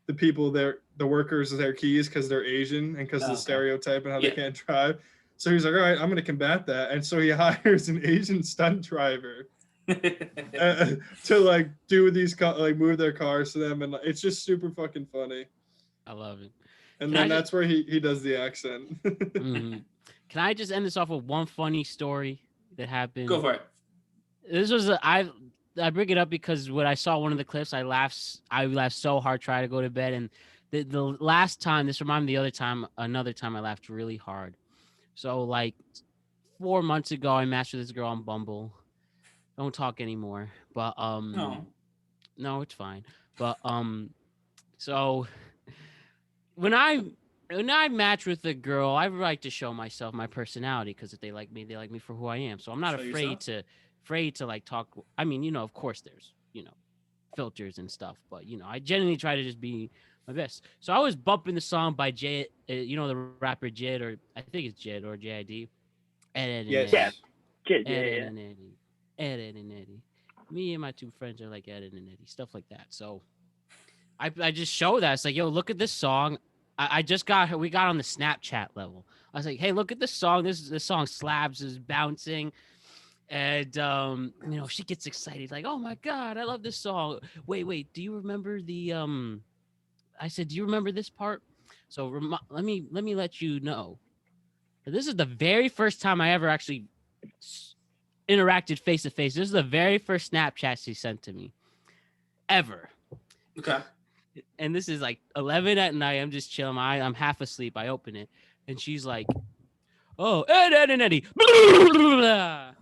Speaker 3: the people the workers their keys because they're Asian and because of the stereotype and how they can't drive. So he's like, all right, I'm going to combat that. And so he hires an Asian stunt driver to like do these like move their cars to them, and it's just super fucking funny.
Speaker 1: I love it.
Speaker 3: And then that's where he does the accent.
Speaker 1: Mm-hmm. Can I just end this off with one funny story that happened?
Speaker 2: Go for it.
Speaker 1: This was I bring it up because when I saw one of the clips, I laughed so hard trying to go to bed, and the last time, this reminded me another time I laughed really hard. So like 4 months ago, I matched with this girl on Bumble. Don't talk anymore, but no, it's fine. But so when I match with a girl, I like to show myself, my personality, because if they like me for who I am. So I'm not afraid to like talk. I mean, of course there's, filters and stuff, but I genuinely try to just be my best. So I was bumping the song by Jid, the rapper Jid, or I think it's Jid or JID.
Speaker 4: Yeah.
Speaker 1: Ed and Eddie. Me and my two friends are like Ed and Eddie, stuff like that. So I just show that. It's like, yo, look at this song. We got on the Snapchat level. I was like, hey, look at this song. This song slaps, is bouncing. And she gets excited, like, oh my God, I love this song. Wait, do you remember I said, do you remember this part? So let me let you know. This is the very first time I ever actually interacted face to face. This is the very first Snapchat she sent to me ever.
Speaker 2: Okay.
Speaker 1: And this is like 11 at night. I'm just chilling. I'm half asleep. I open it, and she's like, "Oh, Ed and Eddie." The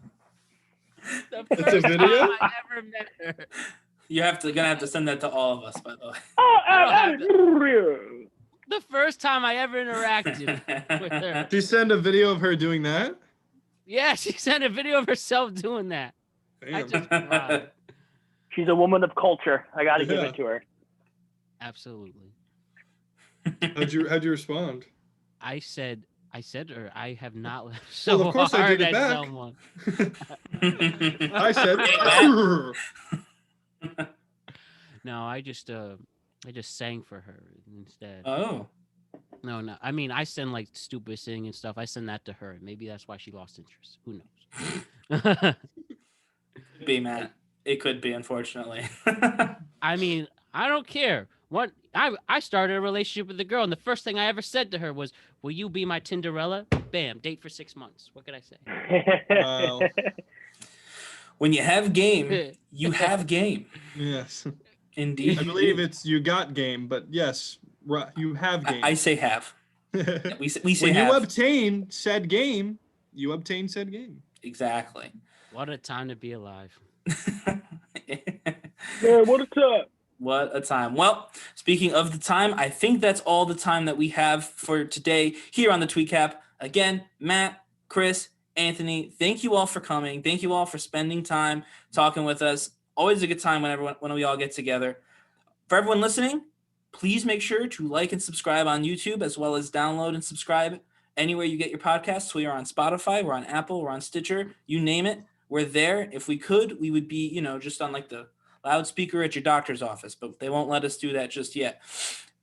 Speaker 3: It's a
Speaker 1: first
Speaker 3: video?
Speaker 1: time I ever met her.
Speaker 2: You're gonna have to send that to all of us, by the way.
Speaker 1: The first time I ever interacted with her.
Speaker 3: Did you send a video of her doing that?
Speaker 1: Yeah, she sent a video of herself doing that.
Speaker 3: Damn.
Speaker 1: I just cried.
Speaker 4: She's a woman of culture. I got to give it to her.
Speaker 1: Absolutely.
Speaker 3: How'd you respond?
Speaker 1: I said to her, I have not laughed so
Speaker 3: Well, of course I
Speaker 1: hard
Speaker 3: did it
Speaker 1: at
Speaker 3: back.
Speaker 1: someone.
Speaker 3: I said,
Speaker 1: No, I just sang for her instead.
Speaker 2: Oh.
Speaker 1: No. I mean, I send like stupid singing and stuff. I send that to her. Maybe that's why she lost interest. Who knows?
Speaker 2: Could be, Matt. It could be, unfortunately.
Speaker 1: I mean, I don't care. I started a relationship with a girl, and the first thing I ever said to her was, "Will you be my Tinderella?" Bam, date for 6 months. What could I say?
Speaker 3: wow.
Speaker 2: When you have game, you have game.
Speaker 3: Yes.
Speaker 2: Indeed.
Speaker 3: I believe it's you got game, but yes, you have game.
Speaker 2: I say have. We say
Speaker 3: when
Speaker 2: have.
Speaker 3: you obtain said game, you obtain said game.
Speaker 2: Exactly.
Speaker 1: What a time to be alive.
Speaker 4: Man, what a time.
Speaker 2: What a time. Well, speaking of the time, I think that's all the time that we have for today here on the TweetCap. Again, Matt, Chris, Anthony, thank you all for coming. Thank you all for spending time talking with us. Always a good time when we all get together. For everyone listening, please make sure to like and subscribe on YouTube, as well as download and subscribe anywhere you get your podcasts. We are on Spotify, we're on Apple, we're on Stitcher, you name it. We're there. If we could, we would be, just on like the loudspeaker at your doctor's office, but they won't let us do that just yet.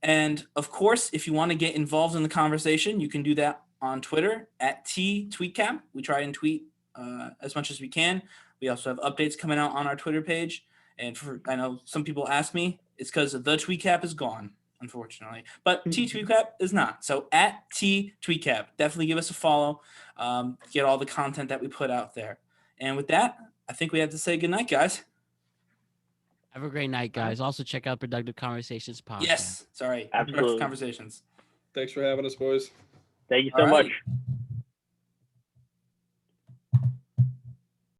Speaker 2: And of course, if you want to get involved in the conversation, you can do that on Twitter at @TweetCap. We try and tweet as much as we can. We also have updates coming out on our Twitter page. And I know some people ask me, it's because the TweetCap is gone, unfortunately. But TweetCap is not. So at @TweetCap, definitely give us a follow. Get all the content that we put out there. And with that, I think we have to say goodnight, guys.
Speaker 1: Have a great night, guys. Also, check out Productive Conversations podcast.
Speaker 2: Yes. Sorry.
Speaker 4: Absolutely.
Speaker 2: Productive Conversations.
Speaker 3: Thanks for having us, boys.
Speaker 4: Thank you so much.